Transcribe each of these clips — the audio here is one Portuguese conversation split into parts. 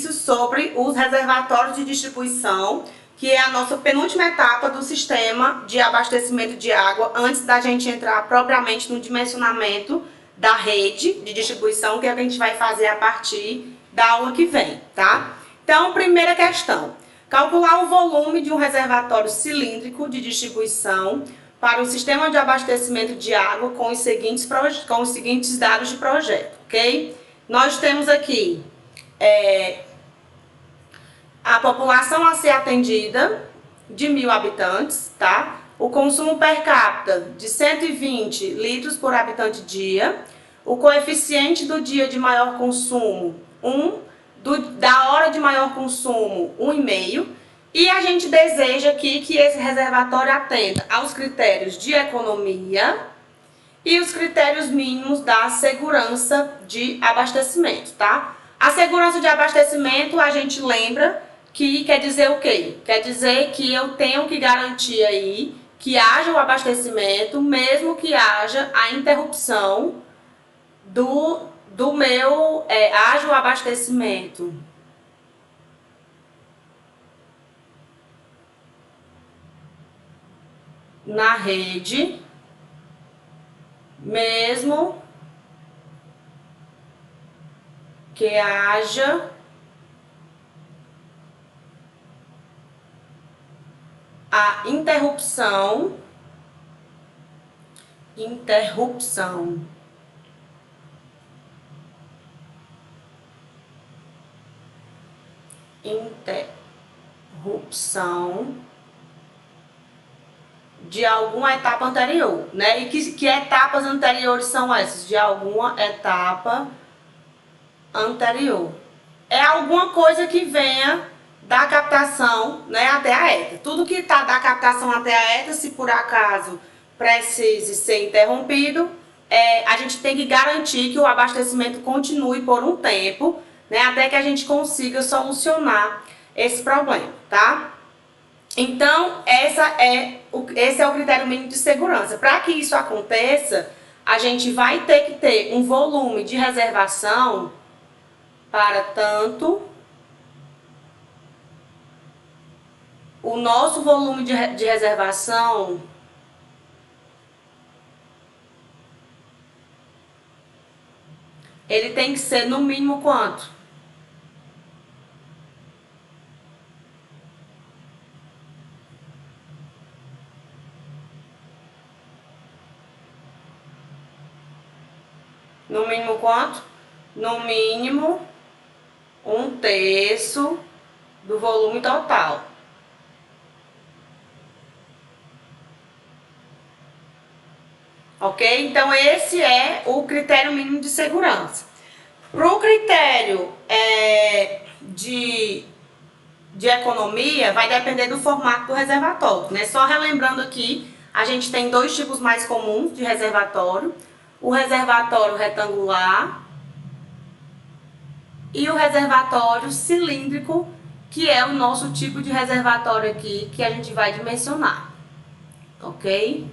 sobre os reservatórios de distribuição, que é a nossa penúltima etapa do sistema de abastecimento de água, antes da gente entrar propriamente no dimensionamento da rede de distribuição, que é o que a gente vai fazer a partir da aula que vem, tá? Então, primeira questão, calcular o volume de um reservatório cilíndrico de distribuição para o sistema de abastecimento de água com os seguintes dados de projeto, ok? Nós temos aqui a população a ser atendida de 1.000 habitantes, tá? O consumo per capita de 120 litros por habitante dia, o coeficiente do dia de maior consumo, 1, da hora de maior consumo, 1,5, e a gente deseja aqui que esse reservatório atenda aos critérios de economia e os critérios mínimos da segurança de abastecimento, tá? A segurança de abastecimento, a gente lembra que quer dizer o quê? Quer dizer que eu tenho que garantir aí que haja o abastecimento, mesmo que haja a interrupção haja o abastecimento na rede, mesmo que haja a interrupção de alguma etapa anterior, né? E que etapas anteriores são essas? De alguma etapa anterior. É alguma coisa que venha da captação, né, até a ETA. Tudo que está da captação até a ETA, se por acaso precise ser interrompido, a gente tem que garantir que o abastecimento continue por um tempo, né, até que a gente consiga solucionar esse problema, tá? Então, esse é o critério mínimo de segurança. Para que isso aconteça, a gente vai ter que ter um volume de reservação para tanto o nosso volume de reservação ele tem que ser no mínimo quanto? No mínimo quanto? No mínimo 1/3 do volume total. Ok? Então, esse é o critério mínimo de segurança. Para o critério de economia, vai depender do formato do reservatório, né? Só relembrando aqui, a gente tem dois tipos mais comuns de reservatório. O reservatório retangular e o reservatório cilíndrico, que é o nosso tipo de reservatório aqui que a gente vai dimensionar. Ok?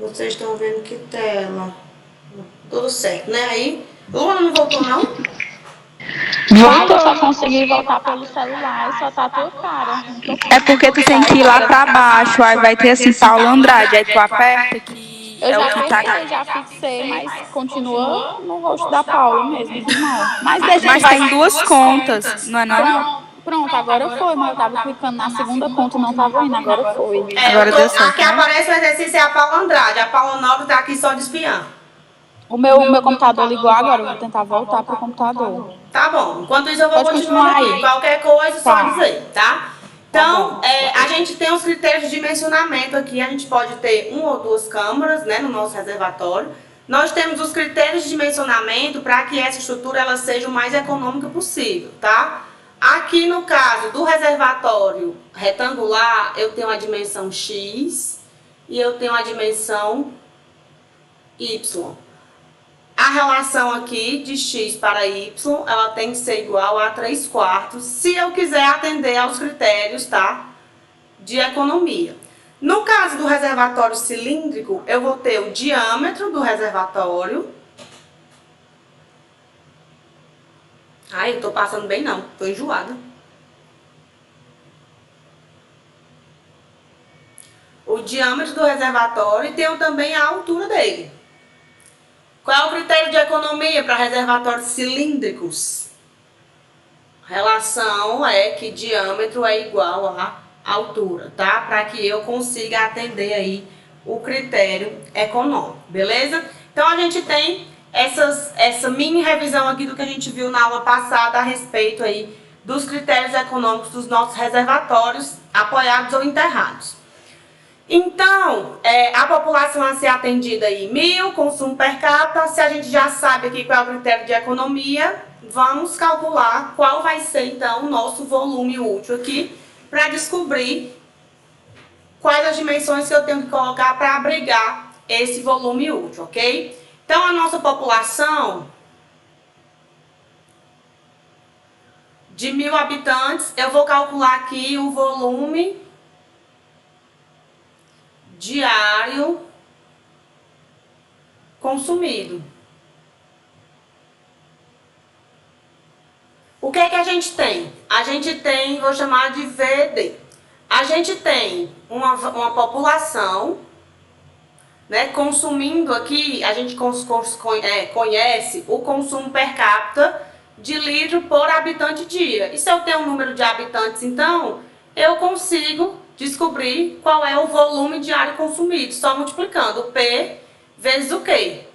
Vocês estão vendo que tela? Tudo certo, né? Aí, Luana não voltou, não? Voltou. Eu só consegui voltar pelo celular e só tá a tua cara. É porque tu tem que ir lá pra baixo, aí vai ter assim, Paulo Andrade, aí tu aperta que eu já apertei, já fixei, mas continua no rosto da Paula mesmo, não. Mas tem duas contas, não é não? Pronto, agora foi, mas eu tava clicando na segunda conta e não tava indo, agora foi. Agora deu certo, aqui aparece o exercício, é a Paula Andrade, a Paula Nobre tá aqui só de espiã. O meu computador ligou agora, eu vou tentar voltar pro computador. Tá bom, enquanto isso eu vou continuar aqui. Qualquer coisa, só dizer, tá? Então, a gente tem os critérios de dimensionamento aqui, a gente pode ter 1 ou 2 câmaras, né, no nosso reservatório. Nós temos os critérios de dimensionamento para que essa estrutura ela seja o mais econômica possível, tá? Aqui no caso do reservatório retangular, eu tenho a dimensão X e eu tenho a dimensão Y. A relação aqui de X para Y, ela tem que ser igual a 3/4, se eu quiser atender aos critérios, tá, de economia. No caso do reservatório cilíndrico, eu vou ter o diâmetro do reservatório. Ai, eu tô passando bem não, tô enjoada. O diâmetro do reservatório e tenho também a altura dele. Qual é o critério de economia para reservatórios cilíndricos? A relação é que diâmetro é igual a altura, tá? Para que eu consiga atender aí o critério econômico, beleza? Então a gente tem essa mini revisão aqui do que a gente viu na aula passada a respeito aí dos critérios econômicos dos nossos reservatórios apoiados ou enterrados. Então, a população a ser atendida aí, 1.000, consumo per capita. Se a gente já sabe aqui qual é o critério de economia, vamos calcular qual vai ser então o nosso volume útil aqui para descobrir quais as dimensões que eu tenho que colocar para abrigar esse volume útil, ok? Então, a nossa população de 1.000 habitantes, eu vou calcular aqui o volume diário consumido. O que é que a gente tem? A gente tem, vou chamar de VD. A gente tem uma população, né, consumindo aqui, a gente conhece o consumo per capita de litro por habitante dia. E se eu tenho um número de habitantes, então, eu consigo descobrir qual é o volume diário consumido, só multiplicando o P vezes o Q,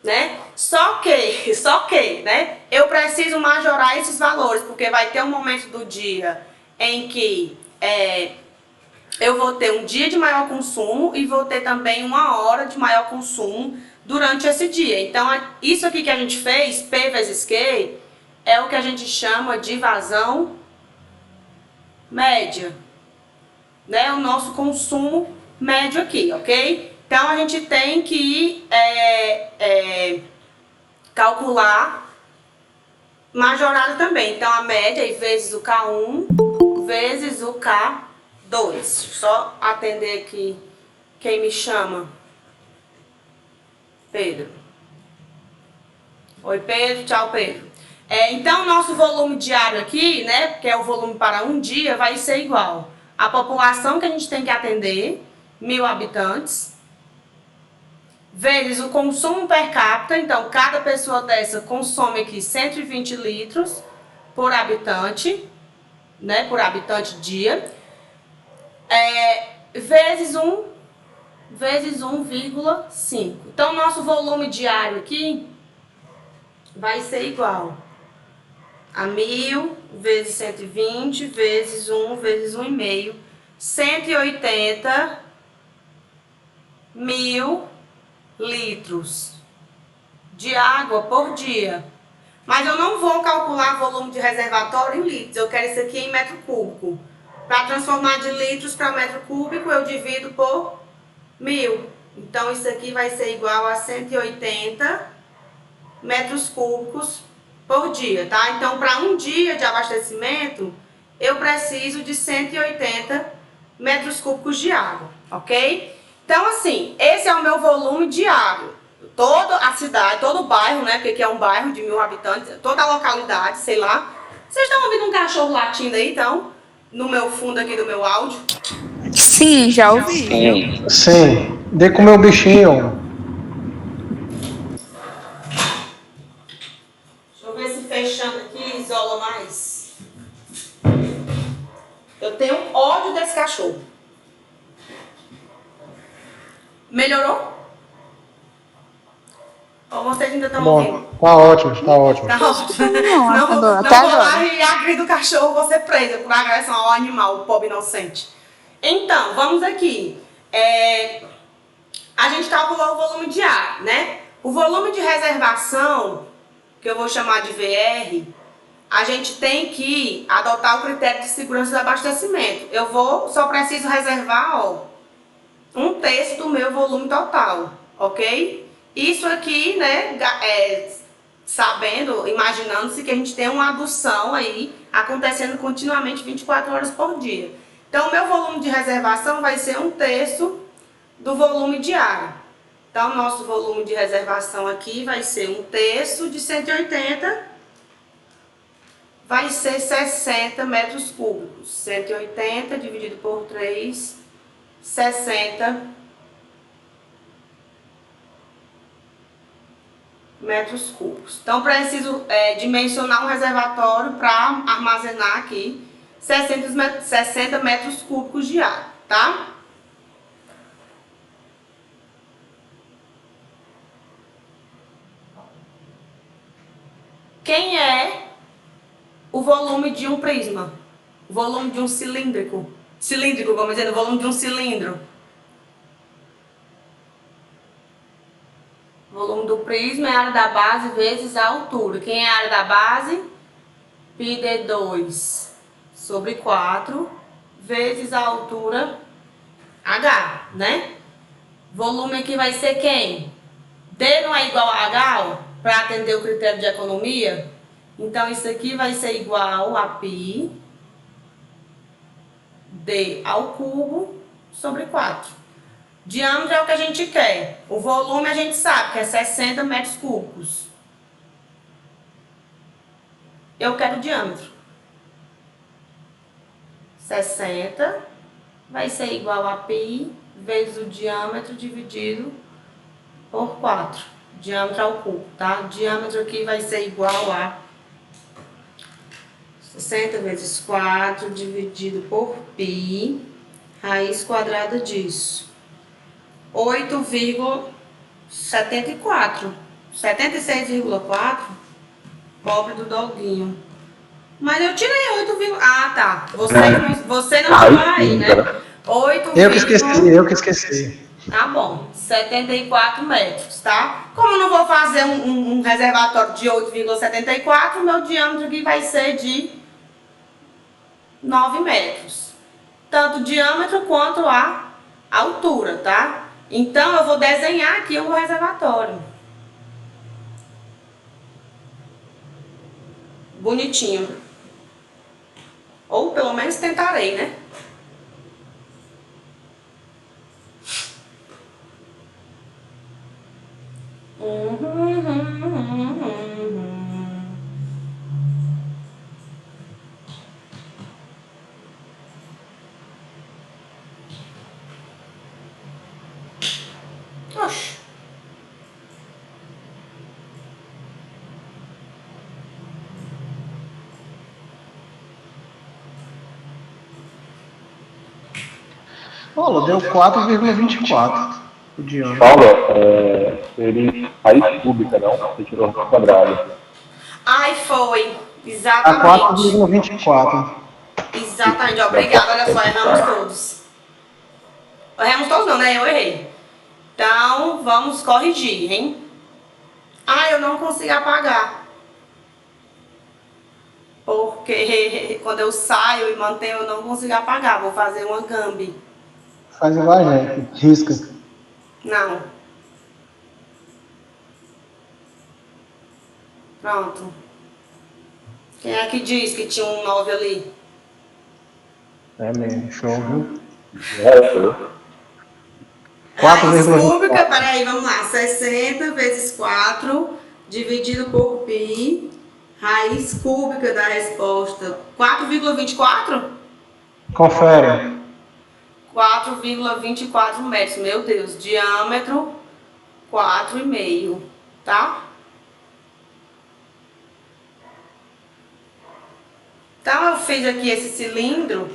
né? Só que, né? Eu preciso majorar esses valores, porque vai ter um momento do dia em que eu vou ter um dia de maior consumo e vou ter também uma hora de maior consumo durante esse dia. Então, isso aqui que a gente fez, P vezes Q, é o que a gente chama de vazão média, né? O nosso consumo médio aqui, ok? Então, a gente tem que calcular majorado também. Então, a média é vezes o K1 vezes o K2. Só atender aqui quem me chama. Pedro. Oi, Pedro. Tchau, Pedro. Então, nosso volume diário aqui, né, que é o volume para um dia, vai ser igual a população que a gente tem que atender, 1.000 habitantes, vezes o consumo per capita. Então, cada pessoa dessa consome aqui 120 litros por habitante, né, por habitante dia, vezes 1,5. Então, nosso volume diário aqui vai ser igual a 1.000 vezes 120 vezes 1 vezes 1,5, 180 mil litros de água por dia. Mas eu não vou calcular volume de reservatório em litros, eu quero isso aqui em metro cúbico. Para transformar de litros para metro cúbico, eu divido por 1.000. Então, isso aqui vai ser igual a 180 metros cúbicos por dia, tá? Então, para um dia de abastecimento, eu preciso de 180 metros cúbicos de água, ok? Então, assim, esse é o meu volume diário. Toda a cidade, todo o bairro, né? Porque aqui é um bairro de 1.000 habitantes, toda a localidade, sei lá. Vocês estão ouvindo um cachorro latindo aí, então? No meu fundo aqui do meu áudio? Sim, já ouvi. Sim, dê com o meu bichinho. Fechando aqui, isola mais. Eu tenho ódio desse cachorro. Melhorou? Ou vocês ainda estão ouvindo? Tá ótimo, tá ótimo. Tá ótimo. Não, Não até vou lá agora. e agredir o cachorro, vou ser presa por agressão ao animal, o pobre inocente. Então, vamos aqui. A gente calculou o volume diário, né? O volume de reservação, que eu vou chamar de VR, a gente tem que adotar o critério de segurança do abastecimento. Eu só preciso reservar, ó, 1/3 do meu volume total, ok? Isso aqui, né, sabendo, imaginando-se que a gente tem uma adução aí acontecendo continuamente 24 horas por dia. Então, o meu volume de reservação vai ser 1/3 do volume de área. Então, nosso volume de reservação aqui vai ser 1/3 de 180, vai ser 60 metros cúbicos. 180 dividido por 3, 60 metros cúbicos. Então, preciso dimensionar um reservatório para armazenar aqui 60 metros cúbicos de água, tá? Quem é o volume de um prisma? O volume de um cilíndrico? Cilíndrico, vamos dizer, o volume de um cilindro. O volume do prisma é a área da base vezes a altura. Quem é a área da base? πd2 sobre 4 vezes a altura H, né? Volume aqui vai ser quem? D não é igual a H, ó, para atender o critério de economia. Então, isso aqui vai ser igual a π D ao cubo sobre 4. Diâmetro é o que a gente quer. O volume a gente sabe que é 60 metros cúbicos. Eu quero o diâmetro. 60 vai ser igual a π vezes o diâmetro dividido por 4. Diâmetro ao cubo, tá? Diâmetro aqui vai ser igual a 60 vezes 4 dividido por π, raiz quadrada disso. 8,74. 76,4. Pobre do doguinho. Mas eu tirei 8, ah, tá. Você não tirou aí, né? 8, Eu que esqueci. Tá bom, 74 metros, tá? Como eu não vou fazer um reservatório de 8,74, meu diâmetro aqui vai ser de 9 metros. Tanto o diâmetro quanto a altura, tá? Então, eu vou desenhar aqui o reservatório. Bonitinho. Ou pelo menos tentarei, né? Oxe. Olha, deu 4,24 o diâmetro. Paula, seria raiz cúbica, não? Você tirou raiz quadrada. Ai, foi. A Exatamente. 4,24. Exatamente. Obrigada. Olha só, erramos todos. Erramos todos não, né? Eu errei. Então, vamos corrigir, hein? Ah, eu não consigo apagar. Porque quando eu saio e mantenho, eu não consigo apagar. Vou fazer uma gambi. Faz igual a gente, risca. Não. Pronto. Quem é que diz que tinha um 9 ali? É mesmo, show, viu? Raiz 4,24. cúbica, peraí, vamos lá. 60 vezes 4 dividido por π. Raiz cúbica da resposta. 4,24? Confere. 4,24 metros. Meu Deus. Diâmetro 4,5. Tá? Então, eu fiz aqui esse cilindro.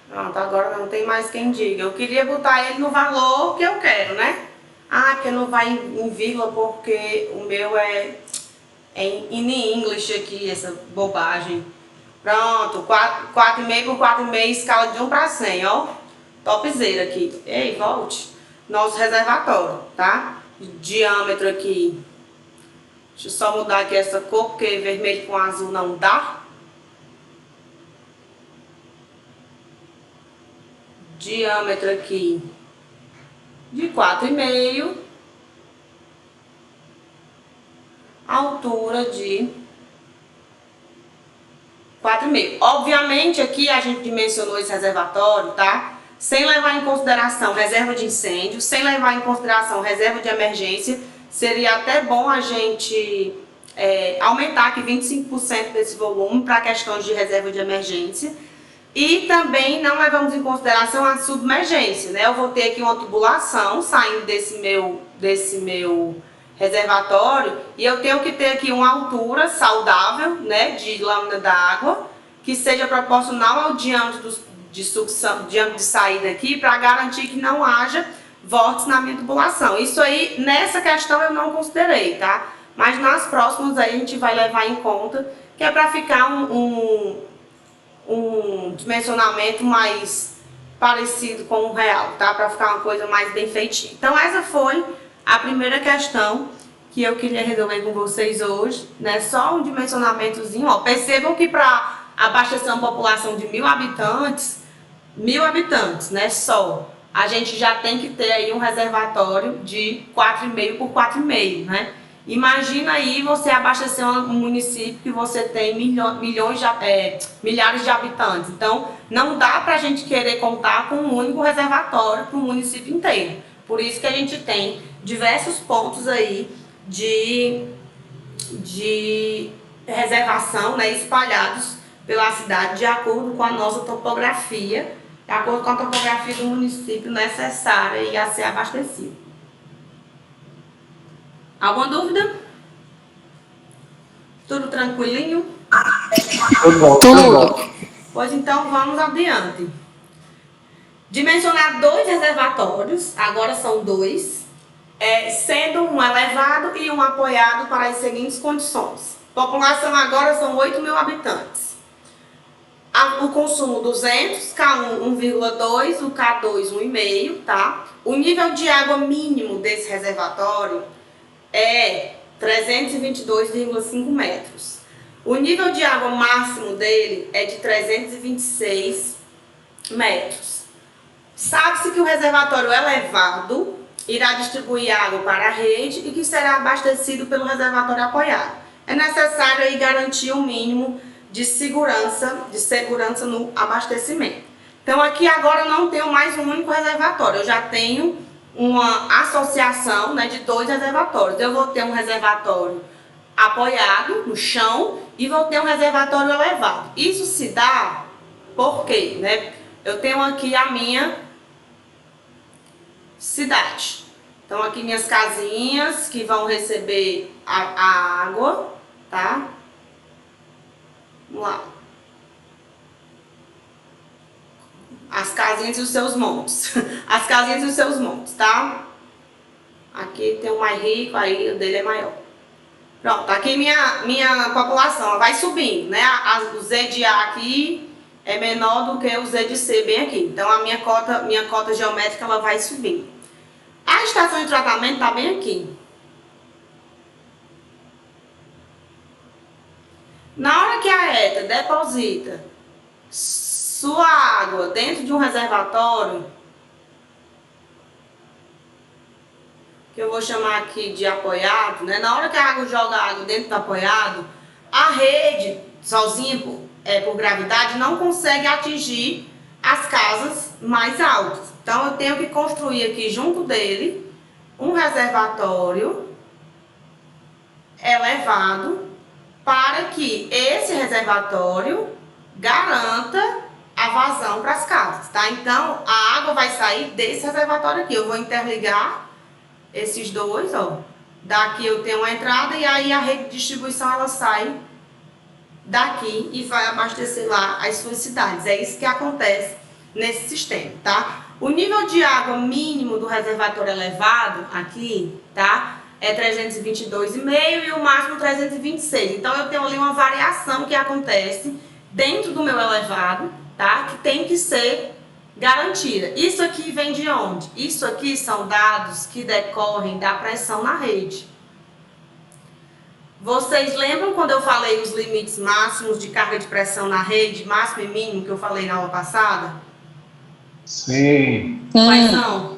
Pronto, agora não tem mais quem diga. Eu queria botar ele no valor que eu quero, né? Ah, porque não vai em vírgula porque o meu é em English aqui, essa bobagem. Pronto, 4,5 por 4,5, escala de 1 para 100, ó. Topzera aqui. Ei, volte. Nosso reservatório, tá? Diâmetro aqui. Deixa eu só mudar aqui essa cor, porque vermelho com azul não dá. Diâmetro aqui de 4,5. Altura de 4,5. Obviamente, aqui a gente dimensionou esse reservatório, tá? Sem levar em consideração reserva de incêndio, sem levar em consideração reserva de emergência. Seria até bom a gente aumentar aqui 25% desse volume para questões de reserva de emergência. E também não levamos em consideração a submergência, né? Eu vou ter aqui uma tubulação saindo desse meu reservatório e eu tenho que ter aqui uma altura saudável, né, de lâmina d'água que seja proporcional ao diâmetro de sucção, diâmetro de saída aqui, para garantir que não haja vórtice na minha tubulação. Isso aí, nessa questão eu não considerei, tá? Mas nas próximas aí a gente vai levar em conta, que é para ficar um dimensionamento mais parecido com o real, tá? Para ficar uma coisa mais bem feitinha. Então essa foi a primeira questão que eu queria resolver com vocês hoje, né? Só um dimensionamentozinho, ó. Percebam que para abastecer uma população de 1.000 habitantes, né? Só, a gente já tem que ter aí um reservatório de 4,5 por 4,5, né? Imagina aí você abastecer um município que você tem milhares de habitantes. Então, não dá para a gente querer contar com um único reservatório para o município inteiro. Por isso que a gente tem diversos pontos aí de reservação, né, espalhados pela cidade de acordo com a nossa topografia, de acordo com a topografia do município necessária e a ser abastecido. Alguma dúvida? Tudo tranquilinho? Tudo. Pois então vamos adiante. Dimensionar 2 reservatórios, agora são 2, sendo um elevado e um apoiado para as seguintes condições. População agora são 8.000 habitantes. O consumo 200, K1 1,2, o K2 1,5, tá? O nível de água mínimo desse reservatório é 322,5 metros. O nível de água máximo dele é de 326 metros. Sabe-se que o reservatório elevado irá distribuir água para a rede e que será abastecido pelo reservatório apoiado. É necessário aí garantir um mínimo de segurança no abastecimento. Então aqui agora eu não tenho mais um único reservatório, eu já tenho uma associação, né, de 2 reservatórios. Eu vou ter um reservatório apoiado no chão e vou ter um reservatório elevado. Isso se dá porque, né, eu tenho aqui a minha cidade. Então aqui minhas casinhas que vão receber a água, tá? Vamos lá. As casinhas e os seus montes. As casinhas e os seus montes, tá? Aqui tem um mais rico, aí o dele é maior. Pronto, aqui minha população, ela vai subindo, né? O Z de A aqui é menor do que o Z de C bem aqui. Então a minha cota geométrica, ela vai subindo. A estação de tratamento está bem aqui. Na hora que a ETA deposita sua água dentro de um reservatório, que eu vou chamar aqui de apoiado, né? Na hora que a água joga água dentro do apoiado, a rede, sozinha por gravidade, não consegue atingir as casas mais altas. Então eu tenho que construir aqui junto dele um reservatório elevado para que esse reservatório garanta a vazão para as casas, tá? Então, a água vai sair desse reservatório aqui. Eu vou interligar esses dois, ó. Daqui eu tenho uma entrada e aí a rede de distribuição, ela sai daqui e vai abastecer lá as suas cidades. É isso que acontece nesse sistema, tá? O nível de água mínimo do reservatório elevado aqui, tá? É 322,5 e o máximo 326. Então, eu tenho ali uma variação que acontece dentro do meu elevado, tá? Que tem que ser garantida. Isso aqui vem de onde? Isso aqui são dados que decorrem da pressão na rede. Vocês lembram quando eu falei os limites máximos de carga de pressão na rede, máximo e mínimo, que eu falei na aula passada? Sim. Quais são?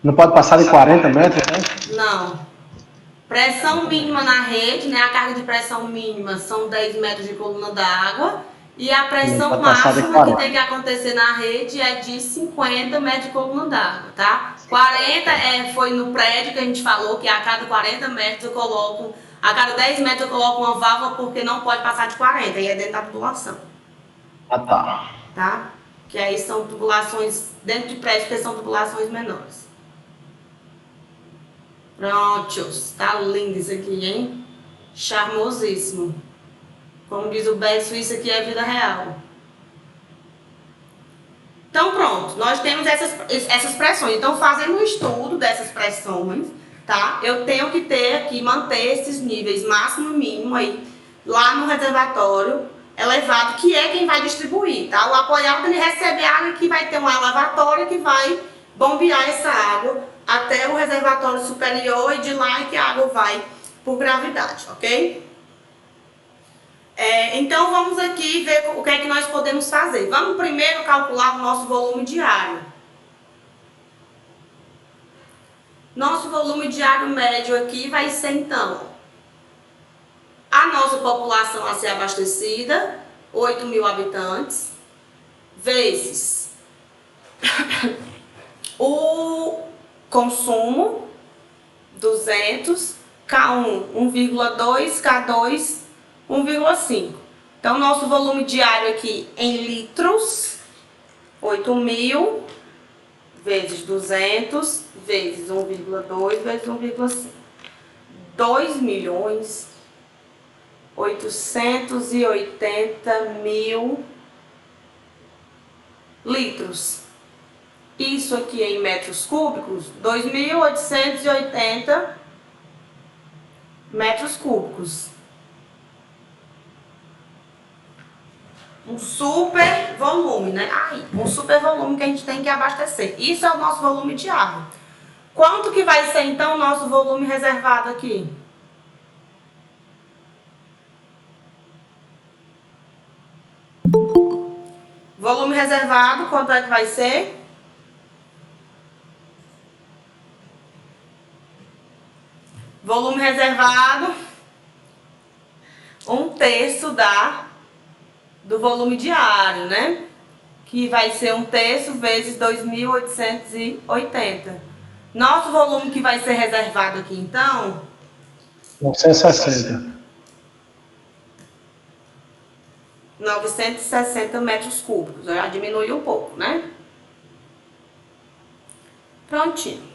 Não pode passar de 40 metros, né? Não. Pressão mínima na rede, né? A carga de pressão mínima são 10 metros de coluna d'água. E a pressão Vai passar de máxima que 40. tem que acontecer na rede é de 50 metros de coluna d'água, tá? 40 foi no prédio que a gente falou que a cada 40 metros eu coloco, a cada 10 metros eu coloco uma válvula porque não pode passar de 40, e é dentro da tubulação, Ah, tá. tá? Que aí são tubulações dentro de prédio, que são tubulações menores. Prontos, tá lindo isso aqui, hein? Charmosíssimo. Como diz o Beto, isso aqui é vida real. Então pronto, nós temos essas pressões. Então fazendo um estudo dessas pressões, tá? Eu tenho que ter aqui, manter esses níveis máximo e mínimo aí, lá no reservatório elevado, que é quem vai distribuir, tá? O apoiado ele recebe água que vai ter um elevatório que vai bombear essa água até o reservatório superior e de lá é que a água vai por gravidade, ok? Então vamos aqui ver o que é que nós podemos fazer. Vamos primeiro calcular o nosso volume diário. Nosso volume diário médio aqui vai ser então a nossa população a ser abastecida, 8.000 habitantes, vezes o consumo, 200, K1, 1,2, K2, 1,5. Então, nosso volume diário aqui em litros, 8.000 vezes 200 vezes 1,2 vezes 1,5. 2.880.000 litros. Isso aqui em metros cúbicos, 2.880 metros cúbicos. Um super volume, né? Um super volume que a gente tem que abastecer. Isso é o nosso volume diário. Quanto que vai ser então o nosso volume reservado aqui? Volume reservado, quanto é que vai ser? Volume reservado, 1/3 do volume diário, né? Que vai ser 1/3 vezes 2.880. Nosso volume que vai ser reservado aqui, então... 960. 960 metros cúbicos. Já diminuiu um pouco, né? Prontinho.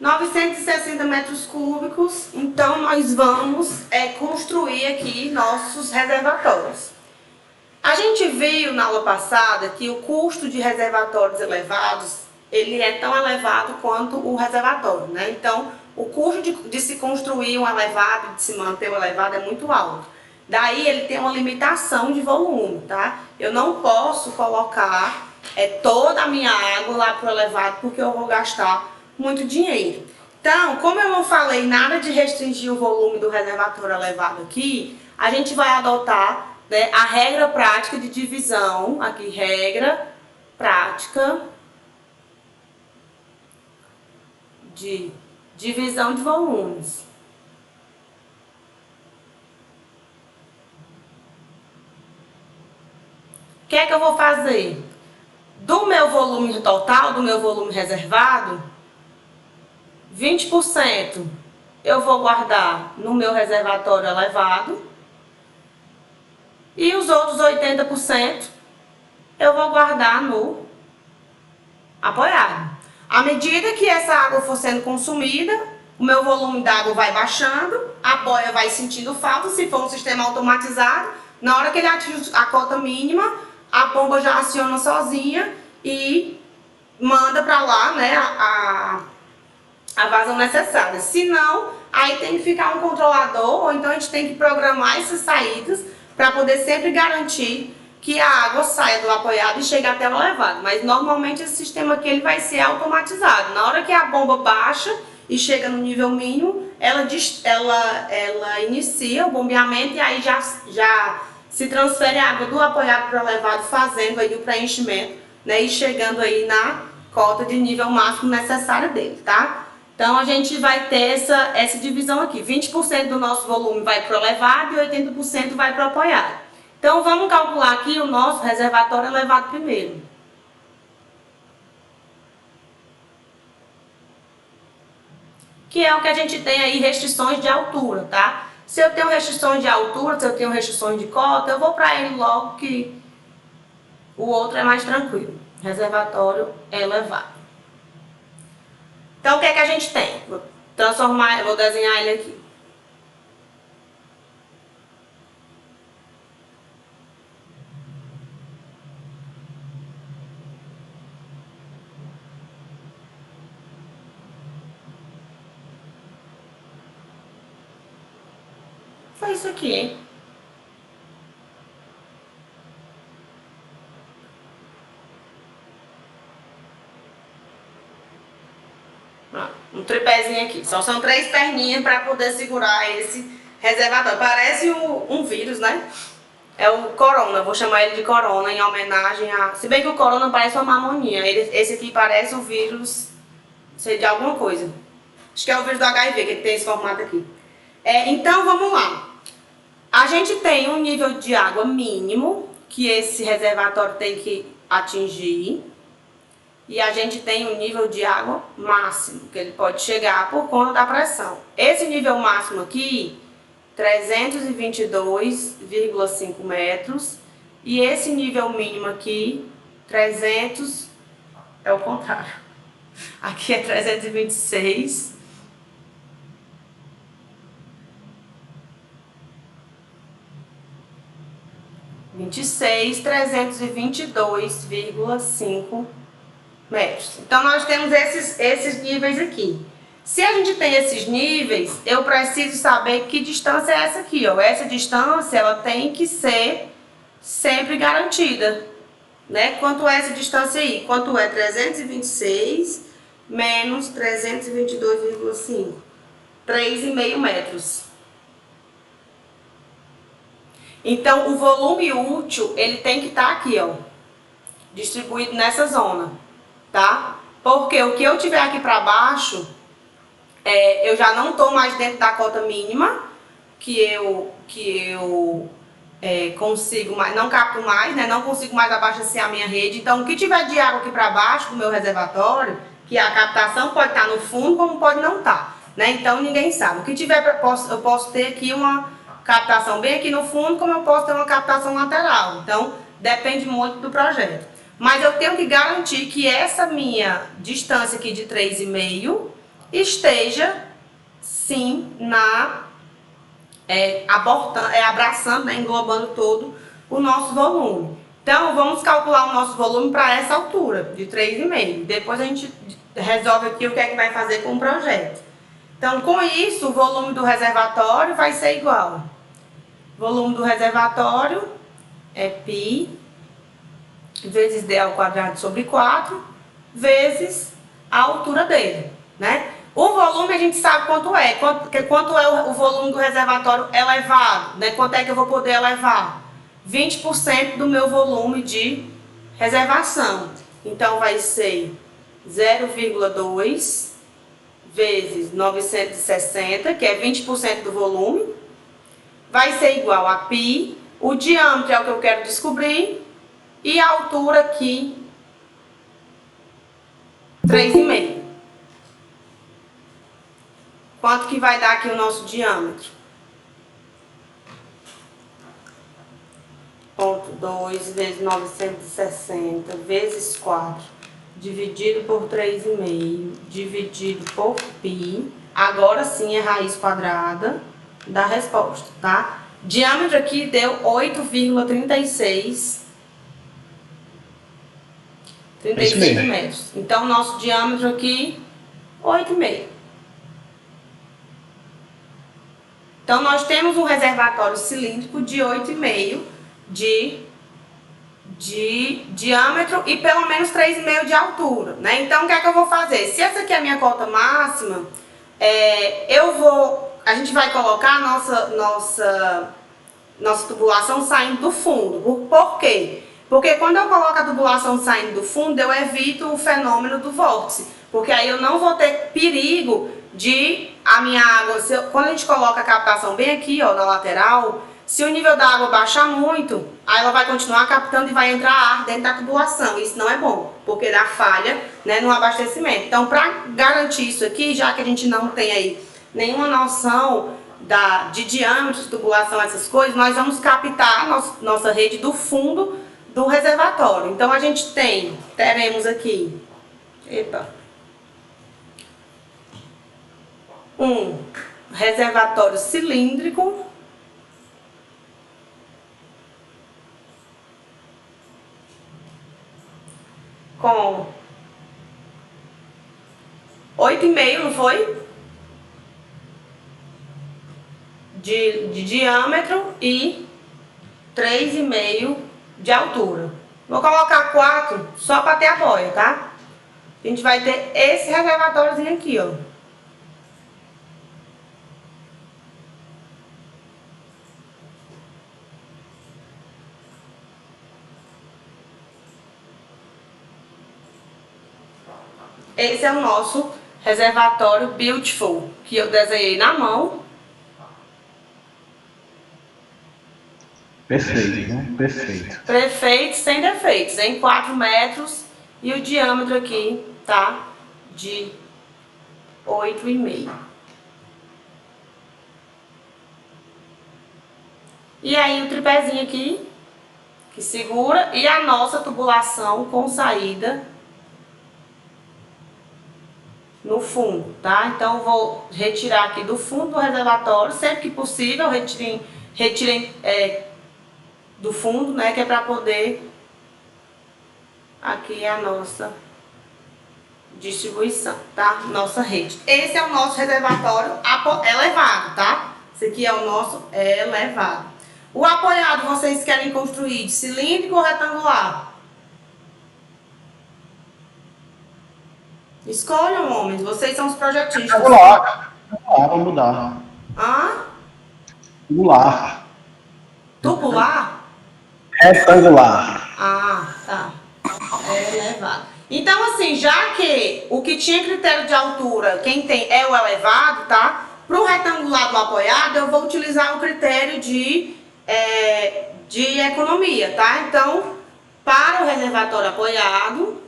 960 metros cúbicos, então nós vamos construir aqui nossos reservatórios. A gente viu na aula passada que o custo de reservatórios elevados, ele é tão elevado quanto o reservatório, né? Então, o custo de se construir um elevado, de se manter um elevado é muito alto. Daí ele tem uma limitação de volume, tá? Eu não posso colocar toda a minha água lá para o elevado porque eu vou gastar muito dinheiro. Então, como eu não falei nada de restringir o volume do reservatório elevado aqui, a gente vai adotar, né, a regra prática de divisão, aqui regra prática de divisão de volumes. O que é que eu vou fazer? Do meu volume total, do meu volume reservado, 20% eu vou guardar no meu reservatório elevado e os outros 80% eu vou guardar no apoiado. À medida que essa água for sendo consumida, o meu volume d'água vai baixando, a boia vai sentindo falta, se for um sistema automatizado, na hora que ele atinge a cota mínima, a bomba já aciona sozinha e manda para lá, né, a vazão necessária. Se não, aí tem que ficar um controlador, ou então a gente tem que programar essas saídas para poder sempre garantir que a água saia do apoiado e chegue até o elevado. Mas normalmente esse sistema aqui ele vai ser automatizado. Na hora que a bomba baixa e chega no nível mínimo, ela inicia o bombeamento e aí já se transfere a água do apoiado para o elevado, fazendo aí o preenchimento, né, e chegando aí cota de nível máximo necessária dele, tá? Então, a gente vai ter essa divisão aqui. 20% do nosso volume vai para o elevado e 80% vai para o apoiado. Então, vamos calcular aqui o nosso reservatório elevado primeiro. Que é o que a gente tem aí, restrições de altura, tá? Se eu tenho restrições de altura, se eu tenho restrições de cota, eu vou para ele logo que o outro é mais tranquilo. Reservatório elevado. Então, o que é que a gente tem? Vou desenhar ele aqui. Foi isso aqui, hein? Um tripézinho aqui. Só são 3 perninhas para poder segurar esse reservatório. Parece um vírus, né? É o corona, vou chamar ele de corona em homenagem a... Se bem que o corona parece uma mamoninha. Esse aqui parece o vírus, não sei, de alguma coisa. Acho que é o vírus do HIV, que ele tem esse formato aqui. Então, vamos lá. A gente tem um nível de água mínimo que esse reservatório tem que atingir. E a gente tem um nível de água máximo, que ele pode chegar por conta da pressão. Esse nível máximo aqui, 322,5 metros. E esse nível mínimo aqui, 300... É o contrário. Aqui é 326. (26) 322,5 metros. Então, nós temos esses níveis aqui. Se a gente tem esses níveis, eu preciso saber que distância é essa aqui, ó. Essa distância, ela tem que ser sempre garantida, né? Quanto é essa distância aí? Quanto é 326 menos 322,5? 3,5 metros. Então, o volume útil, ele tem que estar aqui, ó, distribuído nessa zona. Tá? Porque o que eu tiver aqui para baixo, eu já não estou mais dentro da cota mínima, que eu consigo mais, não capto mais, né? Não consigo mais abastecer a minha rede. Então, o que tiver de água aqui para baixo do meu reservatório, que a captação pode estar no fundo, como pode não estar, né? Então, ninguém sabe. O que tiver, eu posso ter aqui uma captação bem aqui no fundo, como eu posso ter uma captação lateral. Então, depende muito do projeto. Mas eu tenho que garantir que essa minha distância aqui de 3,5 esteja, sim, abraçando, né, englobando todo o nosso volume. Então, vamos calcular o nosso volume para essa altura, de 3,5. Depois a gente resolve aqui o que é que vai fazer com o projeto. Então, com isso, o volume do reservatório vai ser igual. O volume do reservatório é π vezes d ao quadrado sobre 4, vezes a altura dele, né? O volume a gente sabe quanto é. Quanto é o volume do reservatório elevado, né? Quanto é que eu vou poder elevar? 20% do meu volume de reservação. Então, vai ser 0,2 vezes 960, que é 20% do volume. Vai ser igual a π. O diâmetro é o que eu quero descobrir. E a altura aqui, 3,5. Quanto que vai dar aqui o nosso diâmetro? 0,2 vezes 960 vezes 4, dividido por 3,5, dividido por π. Agora sim é raiz quadrada da resposta, tá? Diâmetro aqui deu 8,36 metros. Então, nosso diâmetro aqui, 8,5. Então, nós temos um reservatório cilíndrico de 8,5 de diâmetro e pelo menos 3,5 de altura, né? Então, o que é que eu vou fazer? Se essa aqui é a minha cota máxima, a gente vai colocar a nossa tubulação saindo do fundo. Por quê? Porque quando eu coloco a tubulação saindo do fundo, eu evito o fenômeno do vórtice. Porque aí eu não vou ter perigo de a minha água... quando a gente coloca a captação bem aqui, ó, na lateral, se o nível da água baixar muito, aí ela vai continuar captando e vai entrar ar dentro da tubulação. Isso não é bom, porque dá falha, né, no abastecimento. Então, para garantir isso aqui, já que a gente não tem aí nenhuma noção de diâmetro de tubulação, essas coisas, nós vamos captar a nossa rede do fundo do reservatório. Então, a gente teremos aqui, um reservatório cilíndrico, com 8,5, não foi? De diâmetro e 3,5 de altura. Vou colocar 4 só para ter a boia, tá? A gente vai ter esse reservatóriozinho aqui, ó. Esse é o nosso reservatório Beautiful, que eu desenhei na mão. Perfeito, né? Perfeito. Perfeito, sem defeitos, em 4 metros. E o diâmetro aqui tá de 8,5. E aí o tripézinho aqui, que segura, e a nossa tubulação com saída no fundo, tá? Então, eu vou retirar aqui do fundo do reservatório, sempre que possível, retirem do fundo, né? Que é para poder... Aqui é a nossa distribuição, tá? Nossa rede. Esse é o nosso reservatório elevado, tá? Esse aqui é o nosso elevado. O apoiado vocês querem construir de cilíndrico ou retangular? Escolham, homens. Vocês são os projetistas. Retangular. Vamos mudar. Hã? Tubular. Tubular? Retangular. Ah, tá. É elevado. Então, assim, já que o que tinha critério de altura, quem tem é o elevado, tá? Para o retangular do apoiado, eu vou utilizar o critério de economia, tá? Então, para o reservatório apoiado,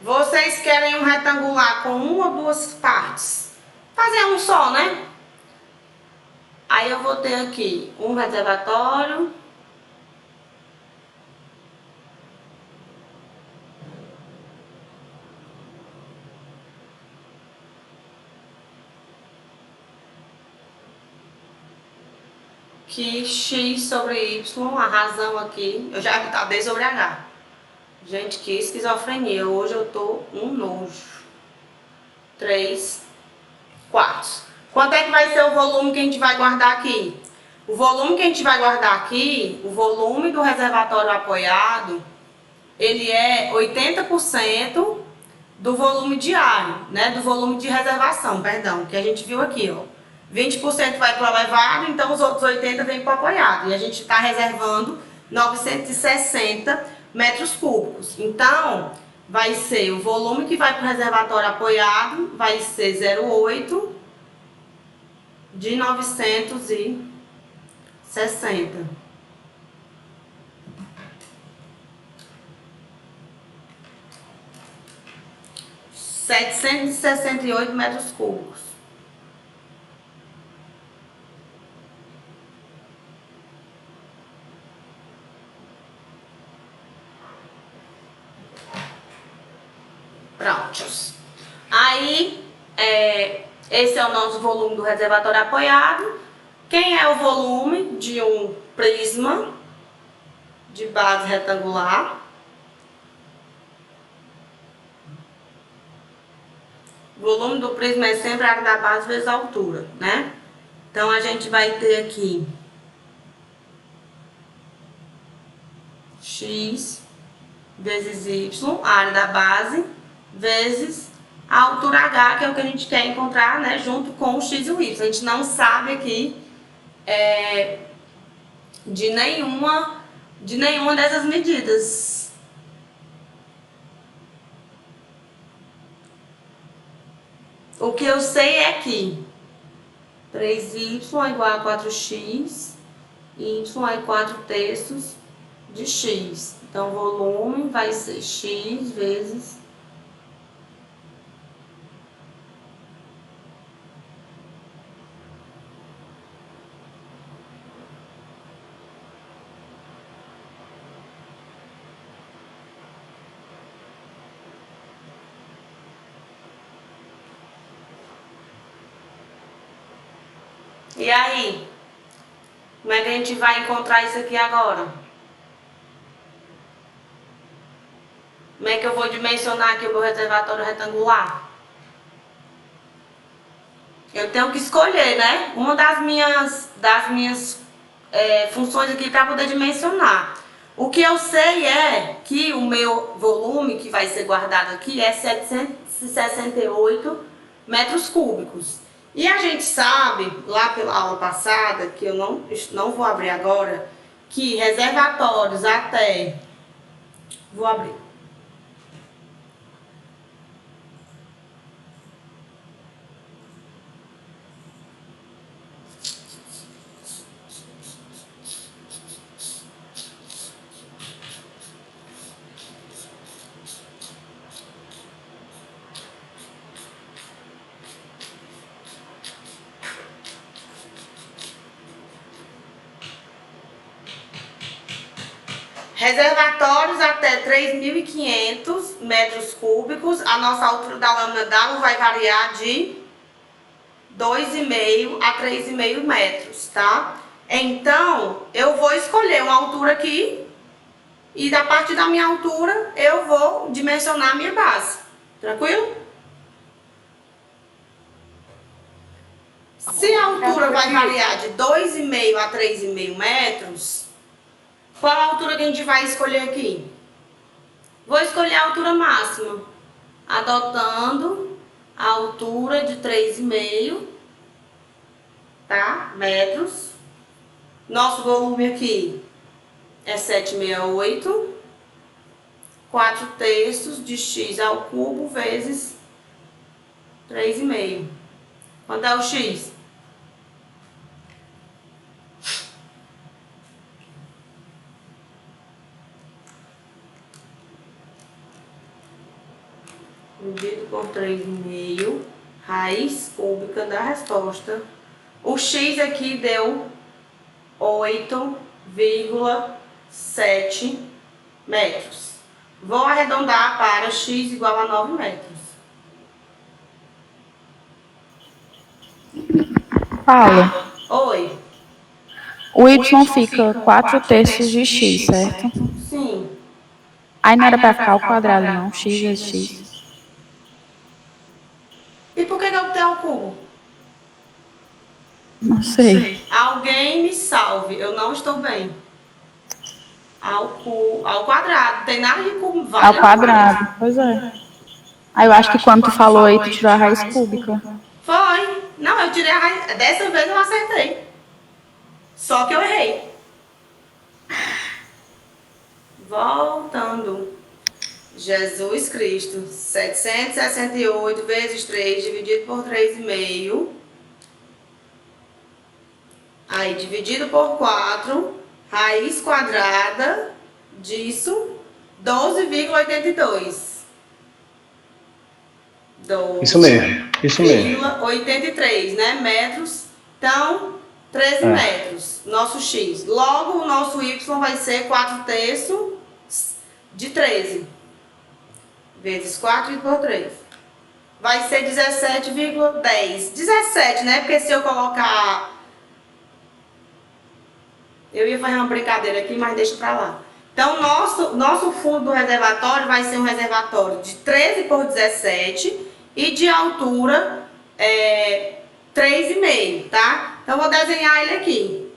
vocês querem um retangular com uma ou duas partes? Fazer um só, né? Aí eu vou ter aqui um reservatório. Que x sobre y, a razão aqui, eu já tá D sobre H. Gente, que esquizofrenia. Hoje eu tô um nojo. 3 quartos. Quanto é que vai ser o volume que a gente vai guardar aqui? O volume que a gente vai guardar aqui, o volume do reservatório apoiado, ele é 80% do volume diário, né? Do volume de reservação, perdão, que a gente viu aqui, ó. 20% vai para o elevado, então os outros 80% vem para o apoiado. E a gente está reservando 960 metros cúbicos. Então, vai ser o volume que vai para o reservatório apoiado, vai ser 0,8 de 960. 768 metros cúbicos. Prontos. Aí, esse é o nosso volume do reservatório apoiado. Quem é o volume de um prisma de base retangular? volume do prisma é sempre a área da base vezes a altura, né? Então, a gente vai ter aqui x vezes y, a área da base, vezes a altura h, que é o que a gente quer encontrar, né, junto com o x e o y. A gente não sabe aqui de nenhuma dessas medidas. O que eu sei é que 3y é igual a 4x, y é 4/3 de x. Então, o volume vai ser x vezes E aí? Como é que a gente vai encontrar isso aqui agora? Como é que eu vou dimensionar aqui o meu reservatório retangular? Eu tenho que escolher, né? Uma das minhas funções aqui para poder dimensionar. O que eu sei é que o meu volume que vai ser guardado aqui é 768 metros cúbicos. E a gente sabe, lá pela aula passada, que eu não vou abrir agora, que reservatórios até... Vou abrir. Reservatórios até 3.500 metros cúbicos, a nossa altura da lâmina d'água vai variar de 2,5 a 3,5 metros, tá? Então, eu vou escolher uma altura aqui e a partir da minha altura eu vou dimensionar a minha base. Tranquilo? Se a altura vai variar de 2,5 a 3,5 metros... Qual a altura que a gente vai escolher aqui? Vou escolher a altura máxima, adotando a altura de 3,5, tá? Metros. Nosso volume aqui é 768, 4/3 de x ao cubo vezes 3,5. Quanto é o x? Dividido por 3,5, raiz cúbica da resposta. O x aqui deu 8,7 metros. Vou arredondar para x igual a 9 metros. Paula, Oi. o y fica 4/3 de x, certo? Sim. Aí não era para ficar ao quadrado, não. X vezes x. E por que eu botei ao cubo? Não sei. Alguém me salve, eu não estou bem. Ao quadrado, não tem nada de cubo. Vale Ao quadrado, pois é. Aí eu acho que quando tu falou aí, tu tirou a raiz cúbica. Foi. Não, eu tirei a raiz. Dessa vez eu acertei. Só que eu errei. Voltando. Jesus Cristo. 768 vezes 3 dividido por 3,5. Aí, dividido por 4. Raiz quadrada disso, 12,82. Isso mesmo, isso mesmo. 83, né? Metros. Então, 13 metros. Nosso x. Logo, o nosso y vai ser 4/3 de 13. Vezes 4 por 3. Vai ser 17,10. 17, né? Porque se eu colocar... Eu ia fazer uma brincadeira aqui, mas deixa pra lá. Então, nosso fundo do reservatório vai ser um reservatório de 13 por 17. e de altura 3,5, tá? Então, eu vou desenhar ele aqui.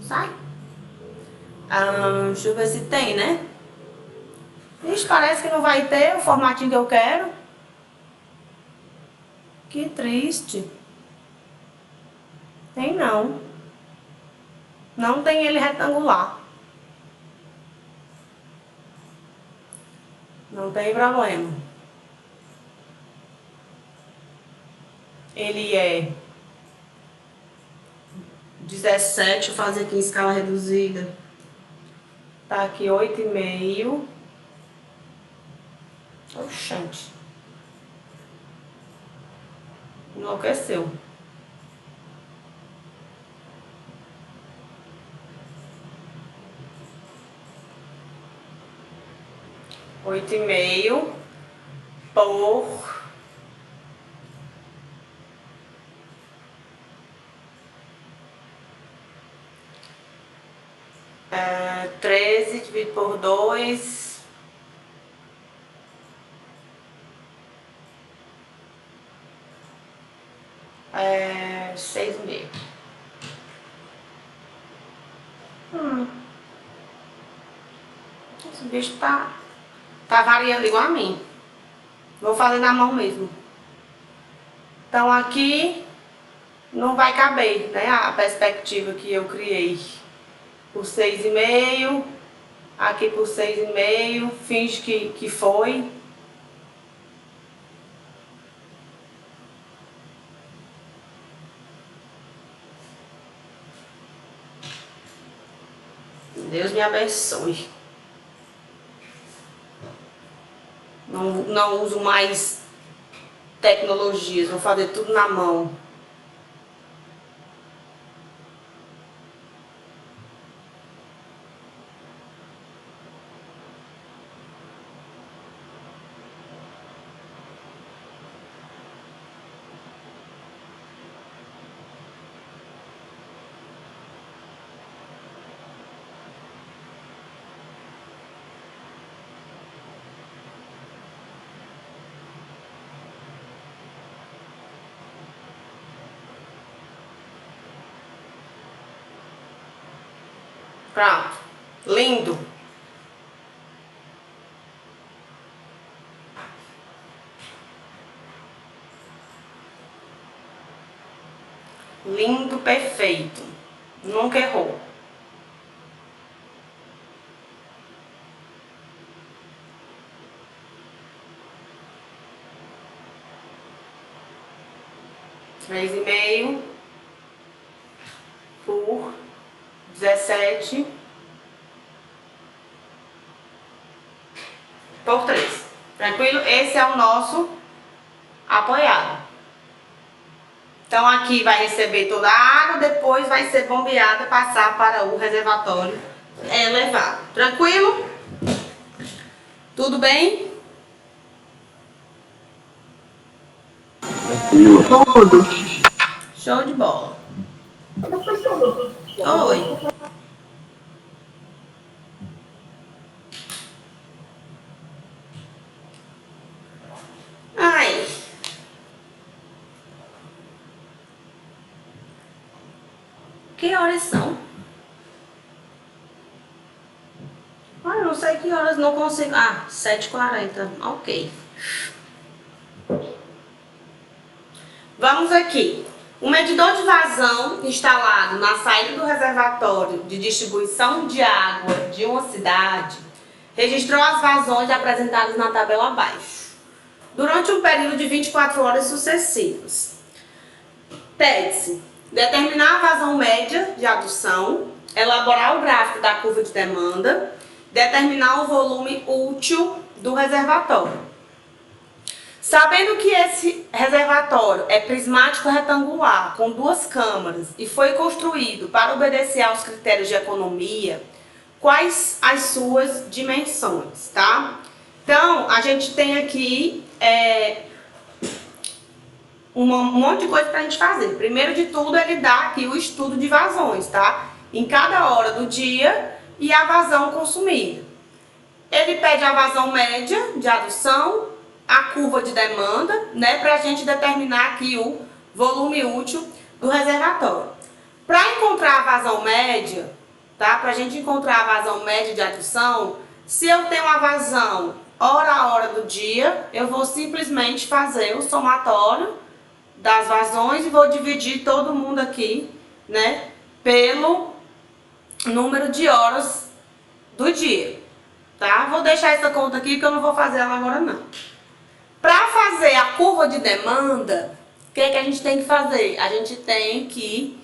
Sai. Deixa eu ver se tem, né? Ixi, parece que não vai ter o formatinho que eu quero. Que triste. Tem não. Não tem ele retangular. Não tem problema. Ele é 17, deixa eu fazer aqui em escala reduzida. Tá aqui 8,5. Oxente. Enlouqueceu. Oito e meio por 13 dividido por 2. É 6,5. Esse bicho tá variando igual a mim. Vou fazer na mão mesmo. Então aqui não vai caber, né, a perspectiva que eu criei. Por 6,5, aqui por 6,5, finge que foi. Deus me abençoe. Não uso mais tecnologias, vou fazer tudo na mão. Pronto. Lindo. Lindo, perfeito. Nunca errou. Três e meio por 17 por 3. Tranquilo? Esse é o nosso apoiado. Então aqui vai receber toda a água, depois vai ser bombeada, passar para o reservatório elevado. Tranquilo? Tudo bem? Tudo. Show de bola. Oi. Ai. Que horas são? Ah, eu não sei que horas, não consigo. Ah, 7h40. Ok. Vamos aqui. Um medidor de vazão instalado na saída do reservatório de distribuição de água de uma cidade registrou as vazões apresentadas na tabela abaixo, durante um período de 24 horas sucessivas. Pede-se determinar a vazão média de adução, elaborar o gráfico da curva de demanda, determinar o volume útil do reservatório. Sabendo que esse reservatório é prismático retangular, com 2 câmaras, e foi construído para obedecer aos critérios de economia, quais as suas dimensões, tá? Então, a gente tem aqui um monte de coisa para a gente fazer. Primeiro de tudo, ele dá aqui o estudo de vazões, tá? Em cada hora do dia e a vazão consumida. Ele pede a vazão média de adução, a curva de demanda, né, para a gente determinar aqui o volume útil do reservatório. Para encontrar a vazão média, tá? Para a gente encontrar a vazão média de adução, se eu tenho uma vazão hora a hora do dia, eu vou simplesmente fazer o somatório das vazões e vou dividir todo mundo aqui, né, pelo número de horas do dia, tá? Vou deixar essa conta aqui que eu não vou fazer ela agora não. Para fazer a curva de demanda, o que é que a gente tem que fazer? A gente tem que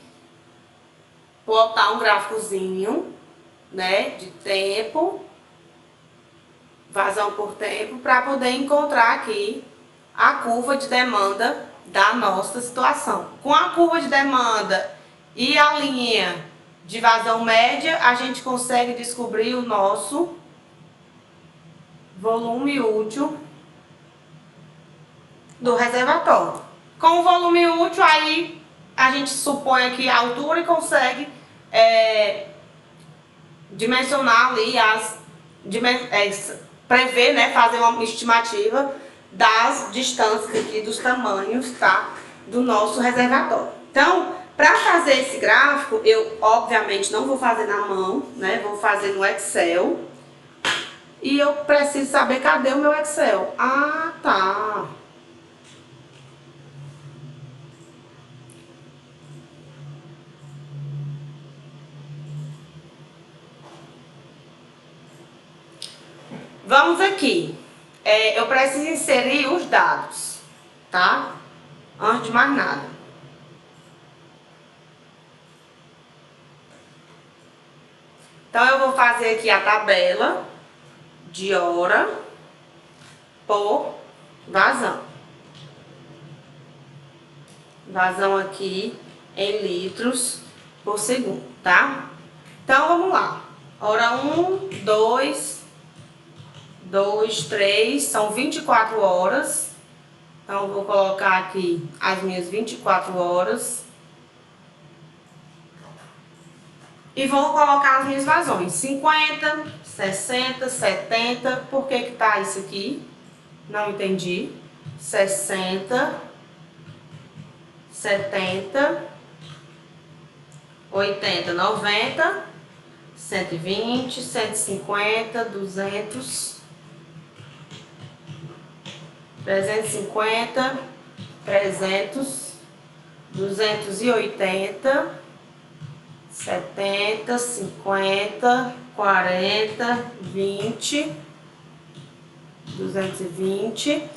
botar um gráficozinho, né, de tempo, vazão por tempo, para poder encontrar aqui a curva de demanda da nossa situação. Com a curva de demanda e a linha de vazão média, a gente consegue descobrir o nosso volume útil do reservatório. Com o volume útil, aí a gente supõe aqui a altura e consegue dimensionar ali prever, né, fazer uma estimativa das distâncias aqui, dos tamanhos, tá, do nosso reservatório. Então, para fazer esse gráfico, eu obviamente não vou fazer na mão, né, vou fazer no Excel. E eu preciso saber cadê o meu Excel. Ah, tá. Vamos aqui. Eu preciso inserir os dados, tá? Antes de mais nada. Então, eu vou fazer aqui a tabela de hora por vazão. Vazão aqui em litros por segundo, tá? Então, vamos lá. Hora 1, 2, 3, são 24 horas. Então, eu vou colocar aqui as minhas 24 horas. E vou colocar as minhas vazões. 50, 60, 70. Por que que tá isso aqui? Não entendi. 60, 70, 80, 90, 120, 150, 200, 350, 300, 280, 70, 50, 40, 20, 220,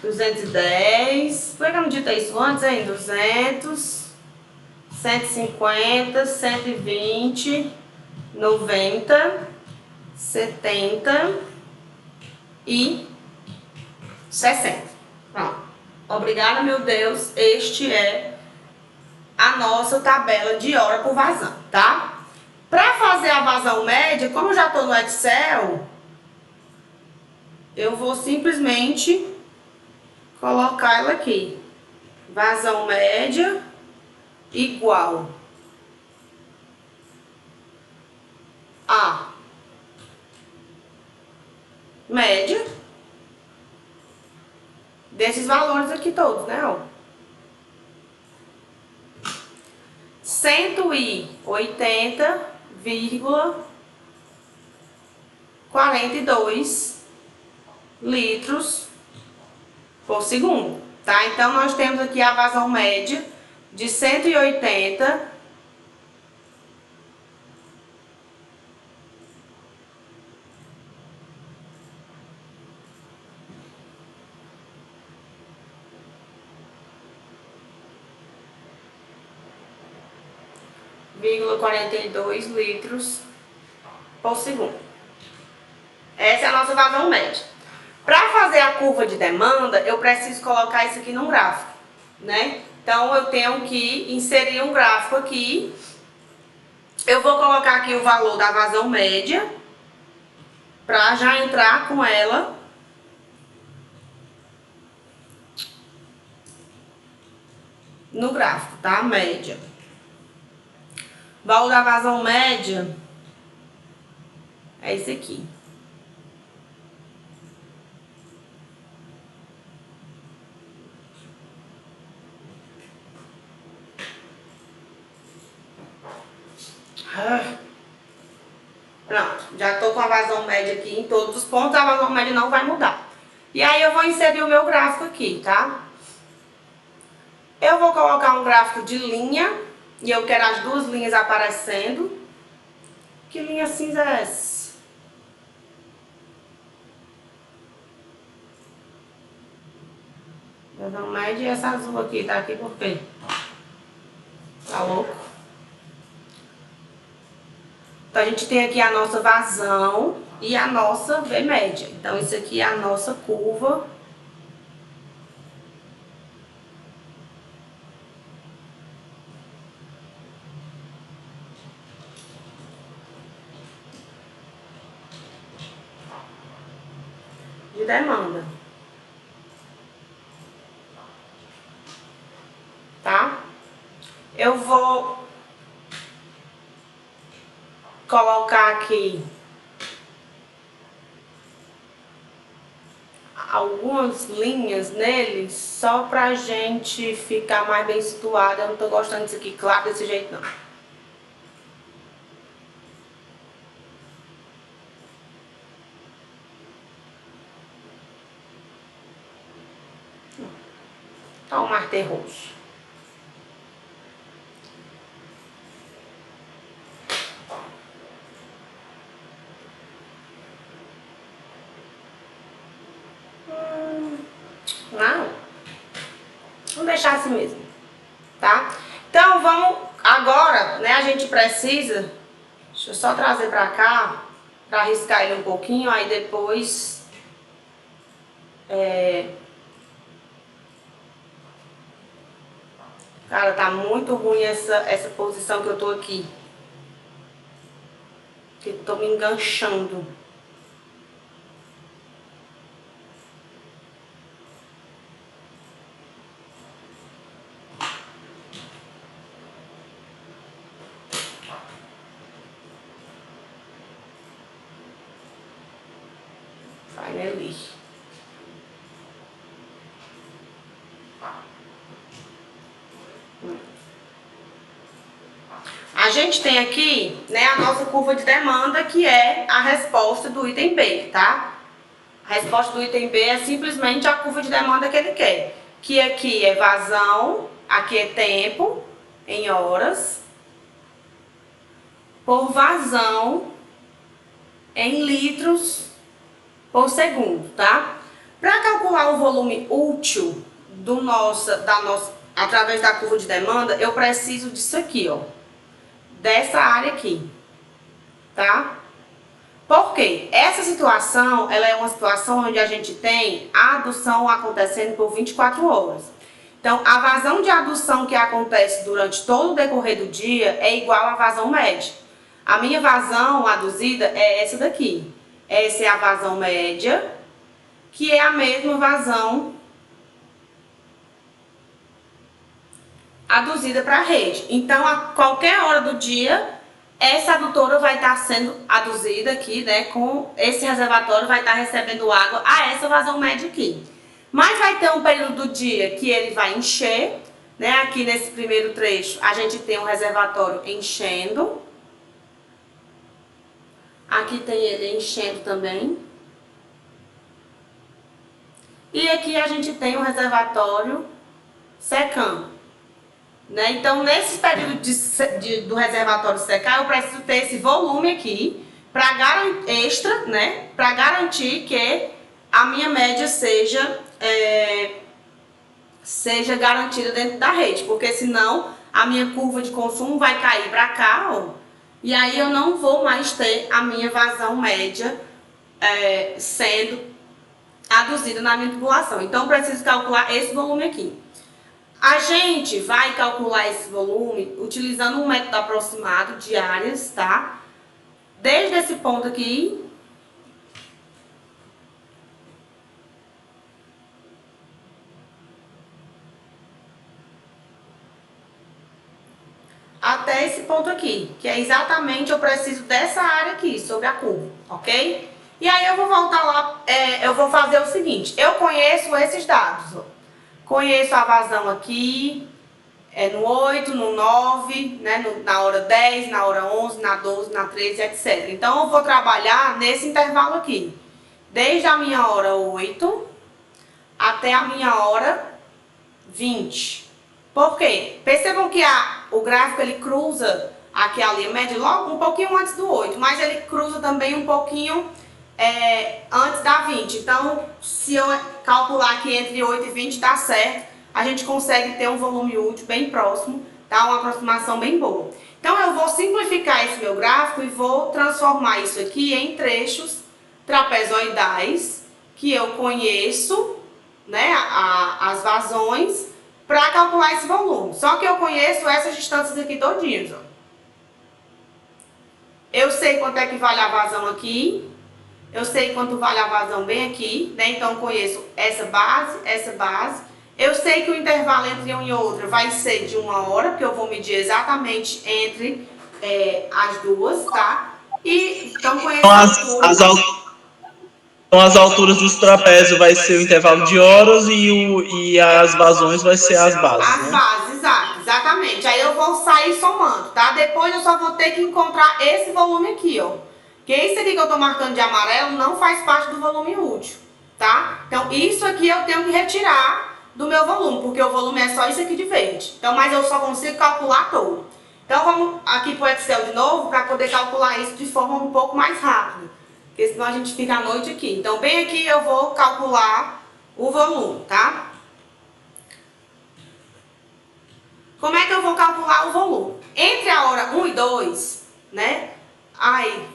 210. Por que eu não dito isso antes, hein? 200, 150, 120, 90, 70 e 60. Pronto. Obrigada, meu Deus. Este é a nossa tabela de hora por vazão, tá? Para fazer a vazão média, como eu já estou no Excel, eu vou simplesmente colocar ela aqui. Vazão média igual a média desses valores aqui todos, né? Ó. 180,42 litros por segundo, tá? Então, nós temos aqui a vazão média de 180 0,42 litros por segundo. Essa é a nossa vazão média. Para fazer a curva de demanda, eu preciso colocar isso aqui num gráfico, né? Então, eu tenho que inserir um gráfico aqui. Eu vou colocar aqui o valor da vazão média, para já entrar com ela no gráfico, tá? Média. O valor da vazão média é esse aqui. Pronto, já tô com a vazão média aqui em todos os pontos, a vazão média não vai mudar. E aí eu vou inserir o meu gráfico aqui, tá? Eu vou colocar um gráfico de linha, e eu quero as duas linhas aparecendo. Que linha cinza é essa? Vazão média e essa azul aqui, tá aqui por quê? Tá louco? Então a gente tem aqui a nossa vazão e a nossa V média. Então isso aqui é a nossa curva de demanda. Tá? Eu vou colocar aqui algumas linhas nele, só pra gente ficar mais bem situada. Eu não tô gostando disso aqui claro desse jeito não. Tá um mar terroso. Não. Vamos deixar assim mesmo, tá? Então vamos agora, né? A gente precisa, deixa eu só trazer pra cá, pra riscar ele um pouquinho, aí depois cara, tá muito ruim essa posição que eu tô aqui. Que eu tô me enganchando. Finally. A gente tem aqui, né, a nossa curva de demanda, que é a resposta do item B, tá? A resposta do item B é simplesmente a curva de demanda que ele quer. Que aqui é vazão, aqui é tempo, em horas, por vazão, em litros por segundo, tá? Para calcular o volume útil através da curva de demanda, eu preciso disso aqui, ó. Dessa área aqui, tá? Por quê? Essa situação, ela é uma situação onde a gente tem a adução acontecendo por 24 horas. Então, a vazão de adução que acontece durante todo o decorrer do dia é igual à vazão média. A minha vazão aduzida é essa daqui. Essa é a vazão média, que é a mesma vazão aduzida para a rede. Então, a qualquer hora do dia, essa adutora vai estar sendo aduzida aqui, né? Com esse reservatório vai estar recebendo água a essa vazão média aqui. Mas vai ter um período do dia que ele vai encher, né? Aqui nesse primeiro trecho, a gente tem um reservatório enchendo. Aqui tem ele enchendo também. E aqui a gente tem um reservatório secando. Né? Então, nesse período do reservatório secar, eu preciso ter esse volume aqui extra, né? Para garantir que a minha média seja garantida dentro da rede, porque senão a minha curva de consumo vai cair para cá, ó, e aí eu não vou mais ter a minha vazão média sendo aduzida na minha tubulação. Então, eu preciso calcular esse volume aqui. A gente vai calcular esse volume utilizando um método aproximado de áreas, tá? Desde esse ponto aqui até esse ponto aqui, que é exatamente, eu preciso dessa área aqui, sobre a curva, ok? E aí eu vou voltar lá, eu vou fazer o seguinte, eu conheço esses dados, ó. Conheço a vazão aqui, no 8, no 9, né, na hora 10, na hora 11, na 12, na 13, etc. Então eu vou trabalhar nesse intervalo aqui, desde a minha hora 8 até a minha hora 20. Por quê? Percebam que o gráfico ele cruza aqui a linha média logo um pouquinho antes do 8, mas ele cruza também um pouquinho antes da 20. Então, se eu calcular aqui entre 8 e 20 dá certo, a gente consegue ter um volume útil bem próximo, tá? Uma aproximação bem boa. Então, eu vou simplificar esse meu gráfico e vou transformar isso aqui em trechos trapezoidais que eu conheço, né, as vazões, para calcular esse volume. Só que eu conheço essas distâncias aqui todinhas, ó. Eu sei quanto é que vale a vazão aqui, eu sei quanto vale a vazão bem aqui, né? Então eu conheço essa base, essa base. Eu sei que o intervalo entre uma e outra vai ser de 1 hora, porque eu vou medir exatamente entre as duas, tá? E então conheço Então as alturas dos trapézios vai ser o intervalo de horas e as vazões vai ser as bases, as bases, exatamente. Aí eu vou sair somando, tá? Depois eu só vou ter que encontrar esse volume aqui, ó. Que esse aqui que eu tô marcando de amarelo não faz parte do volume útil, tá? Então isso aqui eu tenho que retirar do meu volume, porque o volume é só isso aqui de verde. Então, mas eu só consigo calcular todo. Então vamos aqui pro Excel de novo para poder calcular isso de forma um pouco mais rápida. Porque senão a gente fica à noite aqui. Então bem aqui eu vou calcular o volume, tá? Como é que eu vou calcular o volume? Entre a hora 1 e 2, né? Aí,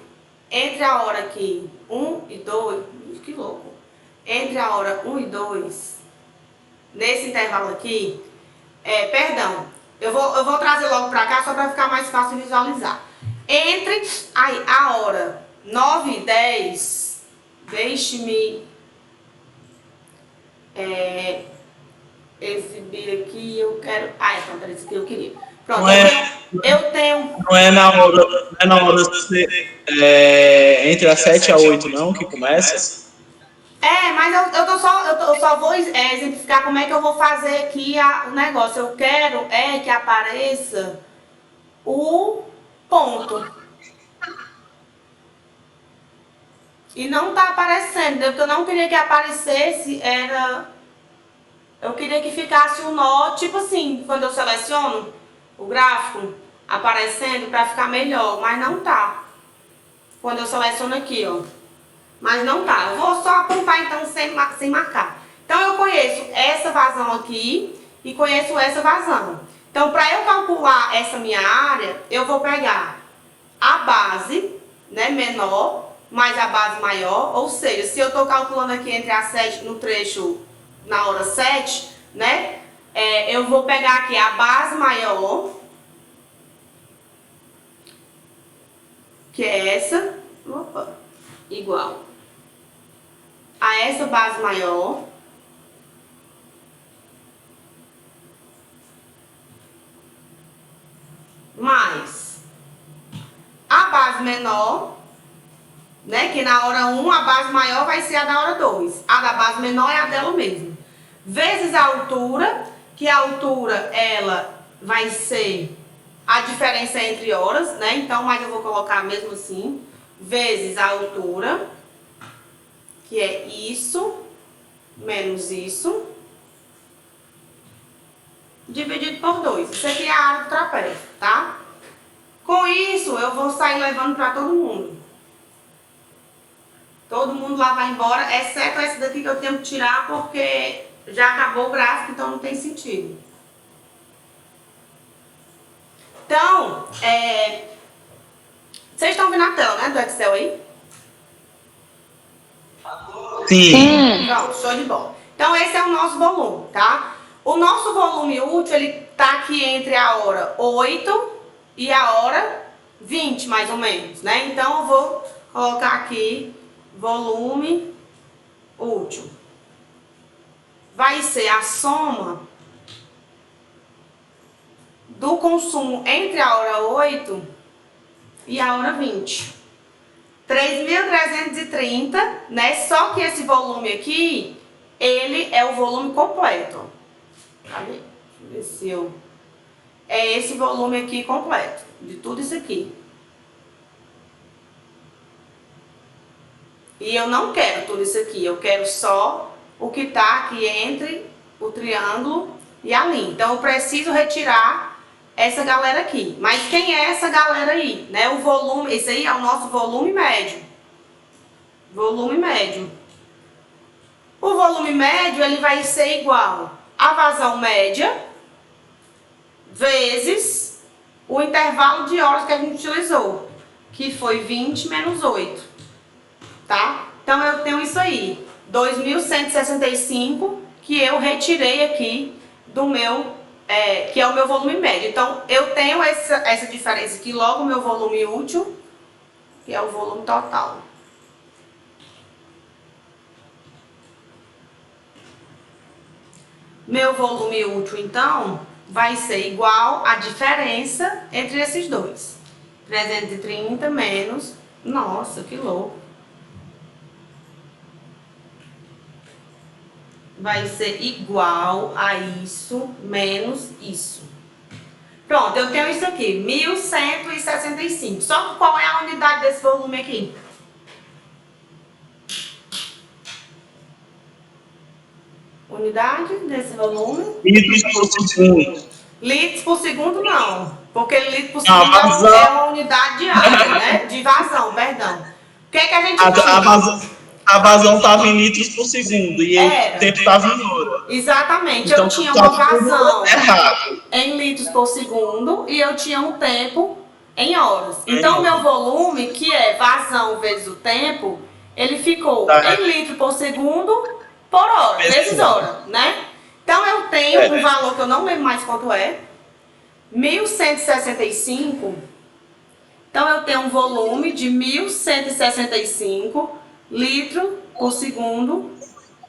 entre a hora aqui 1 e 2, que louco. Entre a hora 1 e 2, nesse intervalo aqui, perdão, eu vou trazer logo pra cá só pra ficar mais fácil visualizar. Entre a hora 9 e 10, deixe-me exibir aqui, eu quero... pronto, era isso que eu queria. Pronto, eu tenho... Não é na hora entre as 7 e a 8, não, que começa? Mas eu só vou exemplificar como é que eu vou fazer aqui o negócio. Eu quero que apareça o ponto. E não tá aparecendo, porque eu não queria que aparecesse, eu queria que ficasse o nó, tipo assim, quando eu seleciono o gráfico, aparecendo para ficar melhor, mas não tá. Quando eu seleciono aqui, ó. Mas não tá. Eu vou só apontar então sem marcar. Então eu conheço essa vazão aqui e conheço essa vazão. Então para eu calcular essa minha área, eu vou pegar a base, né, menor, mais a base maior, ou seja, se eu estou calculando aqui entre as 7 no trecho na hora 7, né, eu vou pegar aqui a base maior, que é essa, igual a essa base maior, mais a base menor, né, que na hora 1 a base maior vai ser a da hora 2, a da base menor é a dela mesmo, vezes a altura, que a altura ela vai ser a diferença entre horas, né, então, mas eu vou colocar mesmo assim, vezes a altura, que é isso, menos isso, dividido por 2. Isso aqui é a área do trapézio, tá? Com isso, eu vou sair levando para todo mundo. Todo mundo lá vai embora, exceto essa daqui que eu tenho que tirar, porque já acabou o gráfico, então não tem sentido. Então, vocês estão vendo a tela, né, do Excel aí? Sim. Pronto, show de bola. Então esse é o nosso volume, tá? O nosso volume útil, ele tá aqui entre a hora 8 e a hora 20, mais ou menos, né? Então eu vou colocar aqui volume útil. Vai ser a soma do consumo entre a hora 8 e a hora 20. 3.330, né? Só que esse volume aqui, ele é o volume completo. Cadê? Deixa eu ver se eu... É esse volume aqui completo, de tudo isso aqui. E eu não quero tudo isso aqui, eu quero só o que tá aqui entre o triângulo e a linha. Então, eu preciso retirar essa galera aqui. Mas quem é essa galera aí? Né? O volume, esse aí é o nosso volume médio. Volume médio. O volume médio, ele vai ser igual a vazão média vezes o intervalo de horas que a gente utilizou, que foi 20 menos 8, tá? Então, eu tenho isso aí, 2.165, que eu retirei aqui do meu, que é o meu volume médio. Então, eu tenho essa diferença aqui, logo o meu volume útil, que é o volume total. Meu volume útil, então, vai ser igual à diferença entre esses dois. 330 menos... Nossa, que louco. Vai ser igual a isso menos isso. Pronto, eu tenho isso aqui, 1.165. Só que qual é a unidade desse volume aqui? Unidade desse volume? Litros por segundo. Litros por segundo não, porque litro por Ah, segundo vazão. é uma unidade de área, né? De vazão, perdão. O que é que a gente A vazão estava em litros por segundo e o tempo estava em hora. Exatamente, Então, eu tinha tá uma tudo vazão errado. em litros por segundo e eu tinha um tempo em horas. Então, o meu volume, que é vazão vezes o tempo, ele ficou Tá. em litro por segundo por hora, vezes hora, né? Então, eu tenho um valor que eu não lembro mais quanto é, 1.165. Então, eu tenho um volume de 1.165 litros por segundo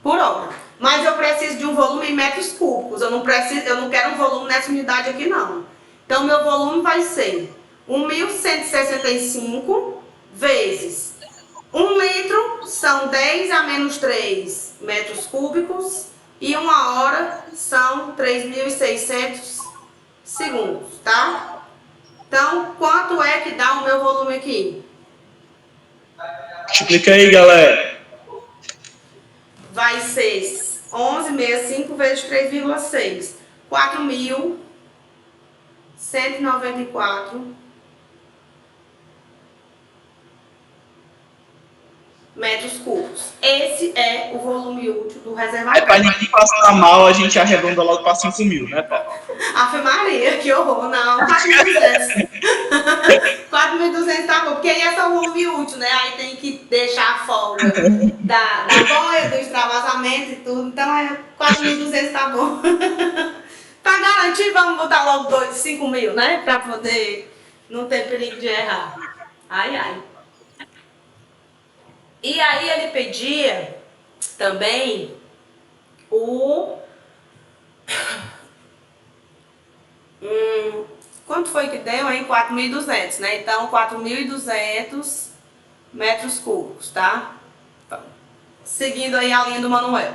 por hora. Mas eu preciso de um volume em metros cúbicos. Eu não quero um volume nessa unidade aqui, não. Então, meu volume vai ser 1.165 vezes 1 litro são 10 a menos 3 metros cúbicos e 1 hora são 3.600 segundos, tá? Então, quanto é que dá o meu volume aqui? Explica aí, galera. Vai ser 11,65 vezes 3,6. 4.194 metros cúbicos. Esse é o volume útil do Aí, reservatório. para ninguém passar mal, a gente arredonda logo para 5.000, né, Paulo? Ave Maria, que horror, não. 4.200. 4.200 tá bom, porque aí é só o volume útil, né? Aí tem que deixar a folga da boia, do extravasamento e tudo. Então, 4.200 tá bom. Pra garantir, vamos botar logo 5.000, né? Pra poder não ter perigo de errar. Ai, ai. E aí ele pedia também quanto foi que deu, hein? 4.200, né? Então, 4.200 metros cúbicos, tá? Então, seguindo aí a linha do Manuel.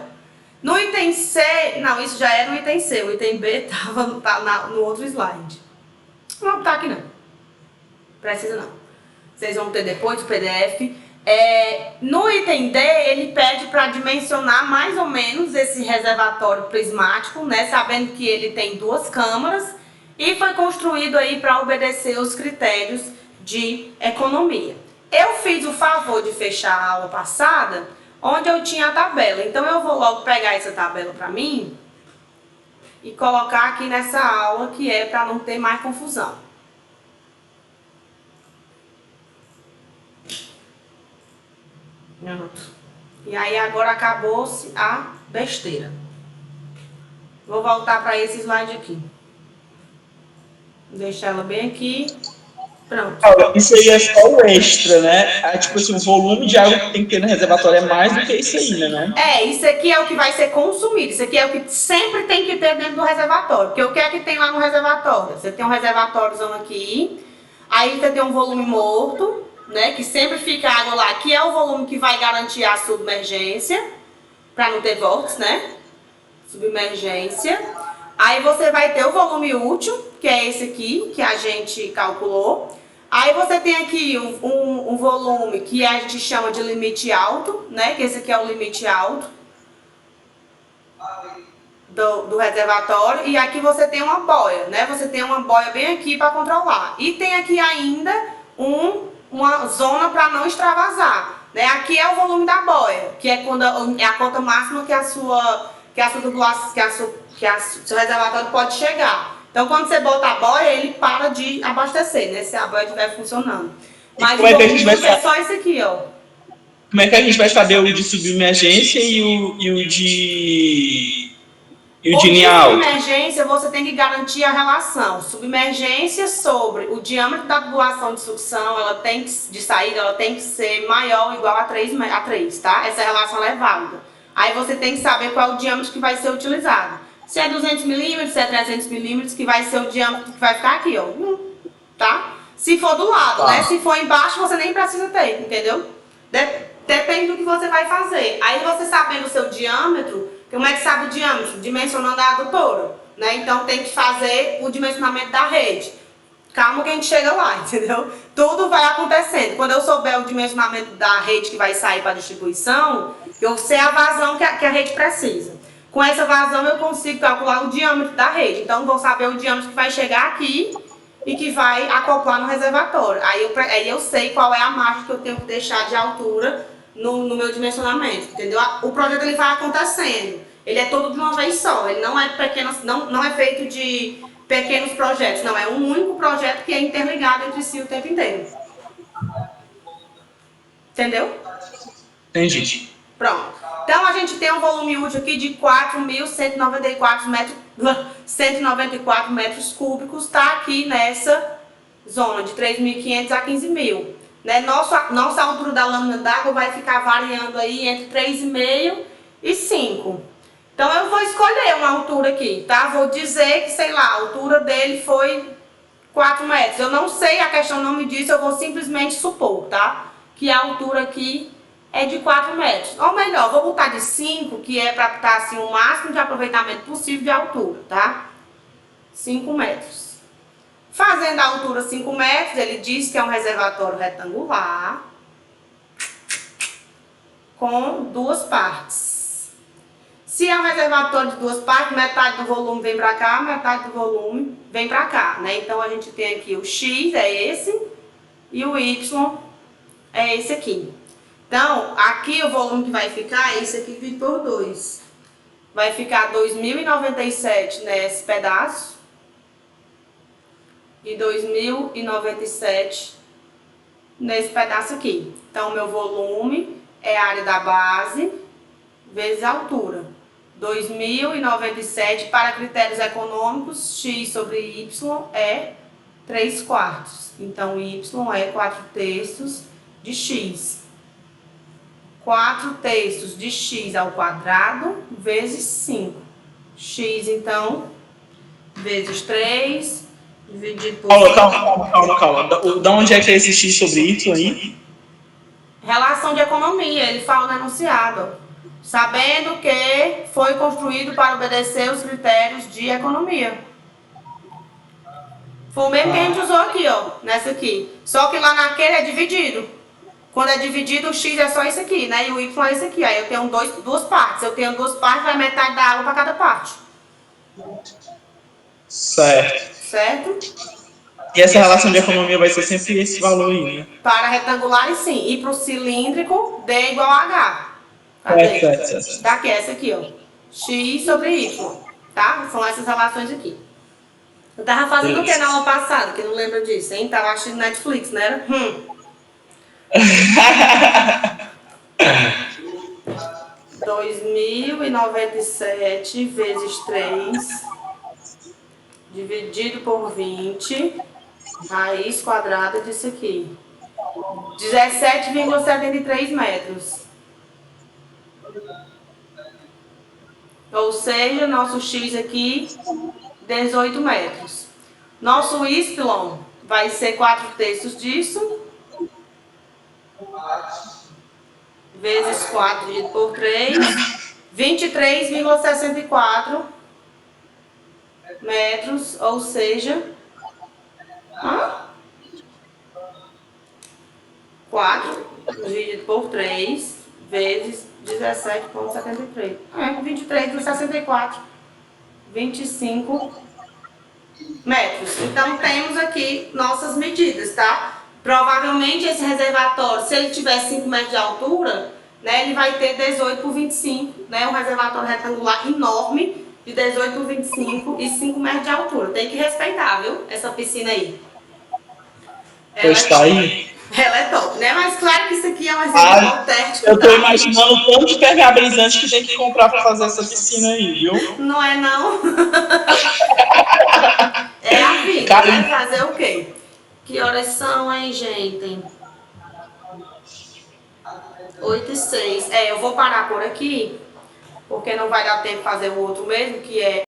No item C, não, isso já era no item C. O item B tá no outro slide. Não vou botar aqui, não. Precisa não. Vocês vão ter depois o PDF. No item D, ele pede para dimensionar mais ou menos esse reservatório prismático, né? Sabendo que ele tem 2 câmaras e foi construído aí para obedecer os critérios de economia. Eu fiz o favor de fechar a aula passada, onde eu tinha a tabela. Então, eu vou logo pegar essa tabela para mim e colocar aqui nessa aula, que é para não ter mais confusão. E aí agora acabou-se a besteira. Vou voltar para esse slide aqui. Vou deixar ela bem aqui. Pronto. Paula, isso aí é só o extra, né? Tipo assim, o volume de água que tem que ter no reservatório é mais do que isso aí, né? Não? Isso aqui é o que vai ser consumido. Isso aqui é o que sempre tem que ter dentro do reservatório. Porque o que é que tem lá no reservatório? Você tem um reservatóriozão aqui, aí você tem um volume morto, né? Que sempre fica água lá, que é o volume que vai garantir a submergência, para não ter vórtice, né? Submergência. Aí você vai ter o volume útil, que é esse aqui, que a gente calculou. Aí você tem aqui um volume que a gente chama de limite alto, né? Que esse aqui é o limite alto do reservatório. E aqui você tem uma boia, né? Você tem uma boia bem aqui para controlar. E tem aqui ainda uma zona para não extravasar, né? Aqui é o volume da boia, que é quando é a cota máxima que a sua tubulação, seu reservatório pode chegar. Então, quando você bota a boia, ele para de abastecer, né? Se a boia estiver funcionando. Mas o volume é só esse aqui, ó. Como é que a gente vai saber o de submergência e o de linha alta? Submergência, você tem que garantir a relação. Submergência sobre o diâmetro da tubulação de sucção, de saída, ela tem que ser maior ou igual a 3, tá? Essa relação é válida. Aí você tem que saber qual é o diâmetro que vai ser utilizado. Se é 200 milímetros, se é 300 milímetros, que vai ser o diâmetro que vai ficar aqui, ó. Tá? Se for do lado, né? Se for embaixo, você nem precisa ter, entendeu? Depende do que você vai fazer. Aí você sabendo o seu diâmetro, como é que sabe o diâmetro? Dimensionando a adutora, né? Então tem que fazer o dimensionamento da rede. Calma que a gente chega lá, entendeu? Tudo vai acontecendo. Quando eu souber o dimensionamento da rede que vai sair para distribuição, eu sei a vazão que a rede precisa. Com essa vazão eu consigo calcular o diâmetro da rede. Então vou saber o diâmetro que vai chegar aqui e que vai acoplar no reservatório. Aí eu sei qual é a margem que eu tenho que deixar de altura no meu dimensionamento, entendeu? O projeto ele vai acontecendo. Ele é todo de uma vez só. Ele não é não é feito de pequenos projetos. Não, é um único projeto que é interligado entre si o tempo inteiro. Entendeu? Entendi. Pronto. Então, a gente tem um volume útil aqui de 4.194 metros cúbicos, tá aqui nessa zona de 3.500 a 15.000. Né? Nossa altura da lâmina d'água vai ficar variando aí entre 3,5 e 5. Então, eu vou escolher uma altura aqui, tá? Vou dizer que, sei lá, a altura dele foi 4 metros. Eu não sei, a questão não me disse, eu vou simplesmente supor, tá? Que a altura aqui é de 4 metros. Ou melhor, vou botar de 5, que é para estar assim, o máximo de aproveitamento possível de altura, tá? 5 metros. Fazendo a altura 5 metros, ele diz que é um reservatório retangular com 2 partes. Se é um reservatório de 2 partes, metade do volume vem para cá, metade do volume vem para cá, né? Então, a gente tem aqui o X, é esse, e o Y é esse aqui. Então, aqui o volume que vai ficar é esse aqui dividido por 2. Vai ficar 2.097 nesse pedaço e 2.097 nesse pedaço aqui. Então, meu volume é a área da base vezes a altura. 2.097 para critérios econômicos, x sobre y é 3/4. Então, y é 4/3 de x. 4/3 de x ao quadrado vezes 5. X, então, vezes 3, dividido por 5. Calma. Da onde é que é esse x sobre y aí? Relação de economia, ele fala no enunciado. Sabendo que foi construído para obedecer os critérios de economia. Foi o mesmo que a gente usou aqui, ó, nessa aqui. Só que lá naquele é dividido. Quando é dividido, o x é só isso aqui, né? E o y é esse aqui. Aí eu tenho duas partes. Eu tenho 2 partes, vai metade da água para cada parte. Certo. Certo? E essa relação de economia vai ser sempre esse valor aí, né? Para retangular, sim. E para o cilíndrico, D igual a H. Certo. Daqui, essa aqui, ó. X sobre Y. Tá? São essas relações aqui. Eu tava fazendo o que na aula passada? Que não lembra disso, hein? Tava assistindo Netflix, não era? 2.097 vezes 3 dividido por 20 Raiz quadrada disso aqui. 17,73 metros. Ou seja, nosso X aqui, 18 metros. Nosso Y vai ser 4/3 disso. Vezes 4 dividido por 3. 23,64 metros, ou seja... 4 dividido por 3 vezes 17,73. 23,64. 25 metros. Então, temos aqui nossas medidas, tá? Provavelmente esse reservatório, se ele tiver 5 metros de altura, né, ele vai ter 18 por 25, né? Um reservatório retangular enorme, de 18 por 25 e 5 metros de altura. Tem que respeitar, viu? Essa piscina aí. Pois tá aí. Ela é top, né? Mas claro que isso aqui é um exemplo hipotético. Eu tô imaginando o tanto de PVA brisante que tem que comprar pra fazer essa piscina aí, viu? Não é não? É a vida, Cara, né? Fazer o quê? Que horas são, hein, gente? 8h06. Eu vou parar por aqui, porque não vai dar tempo de fazer o outro mesmo, que é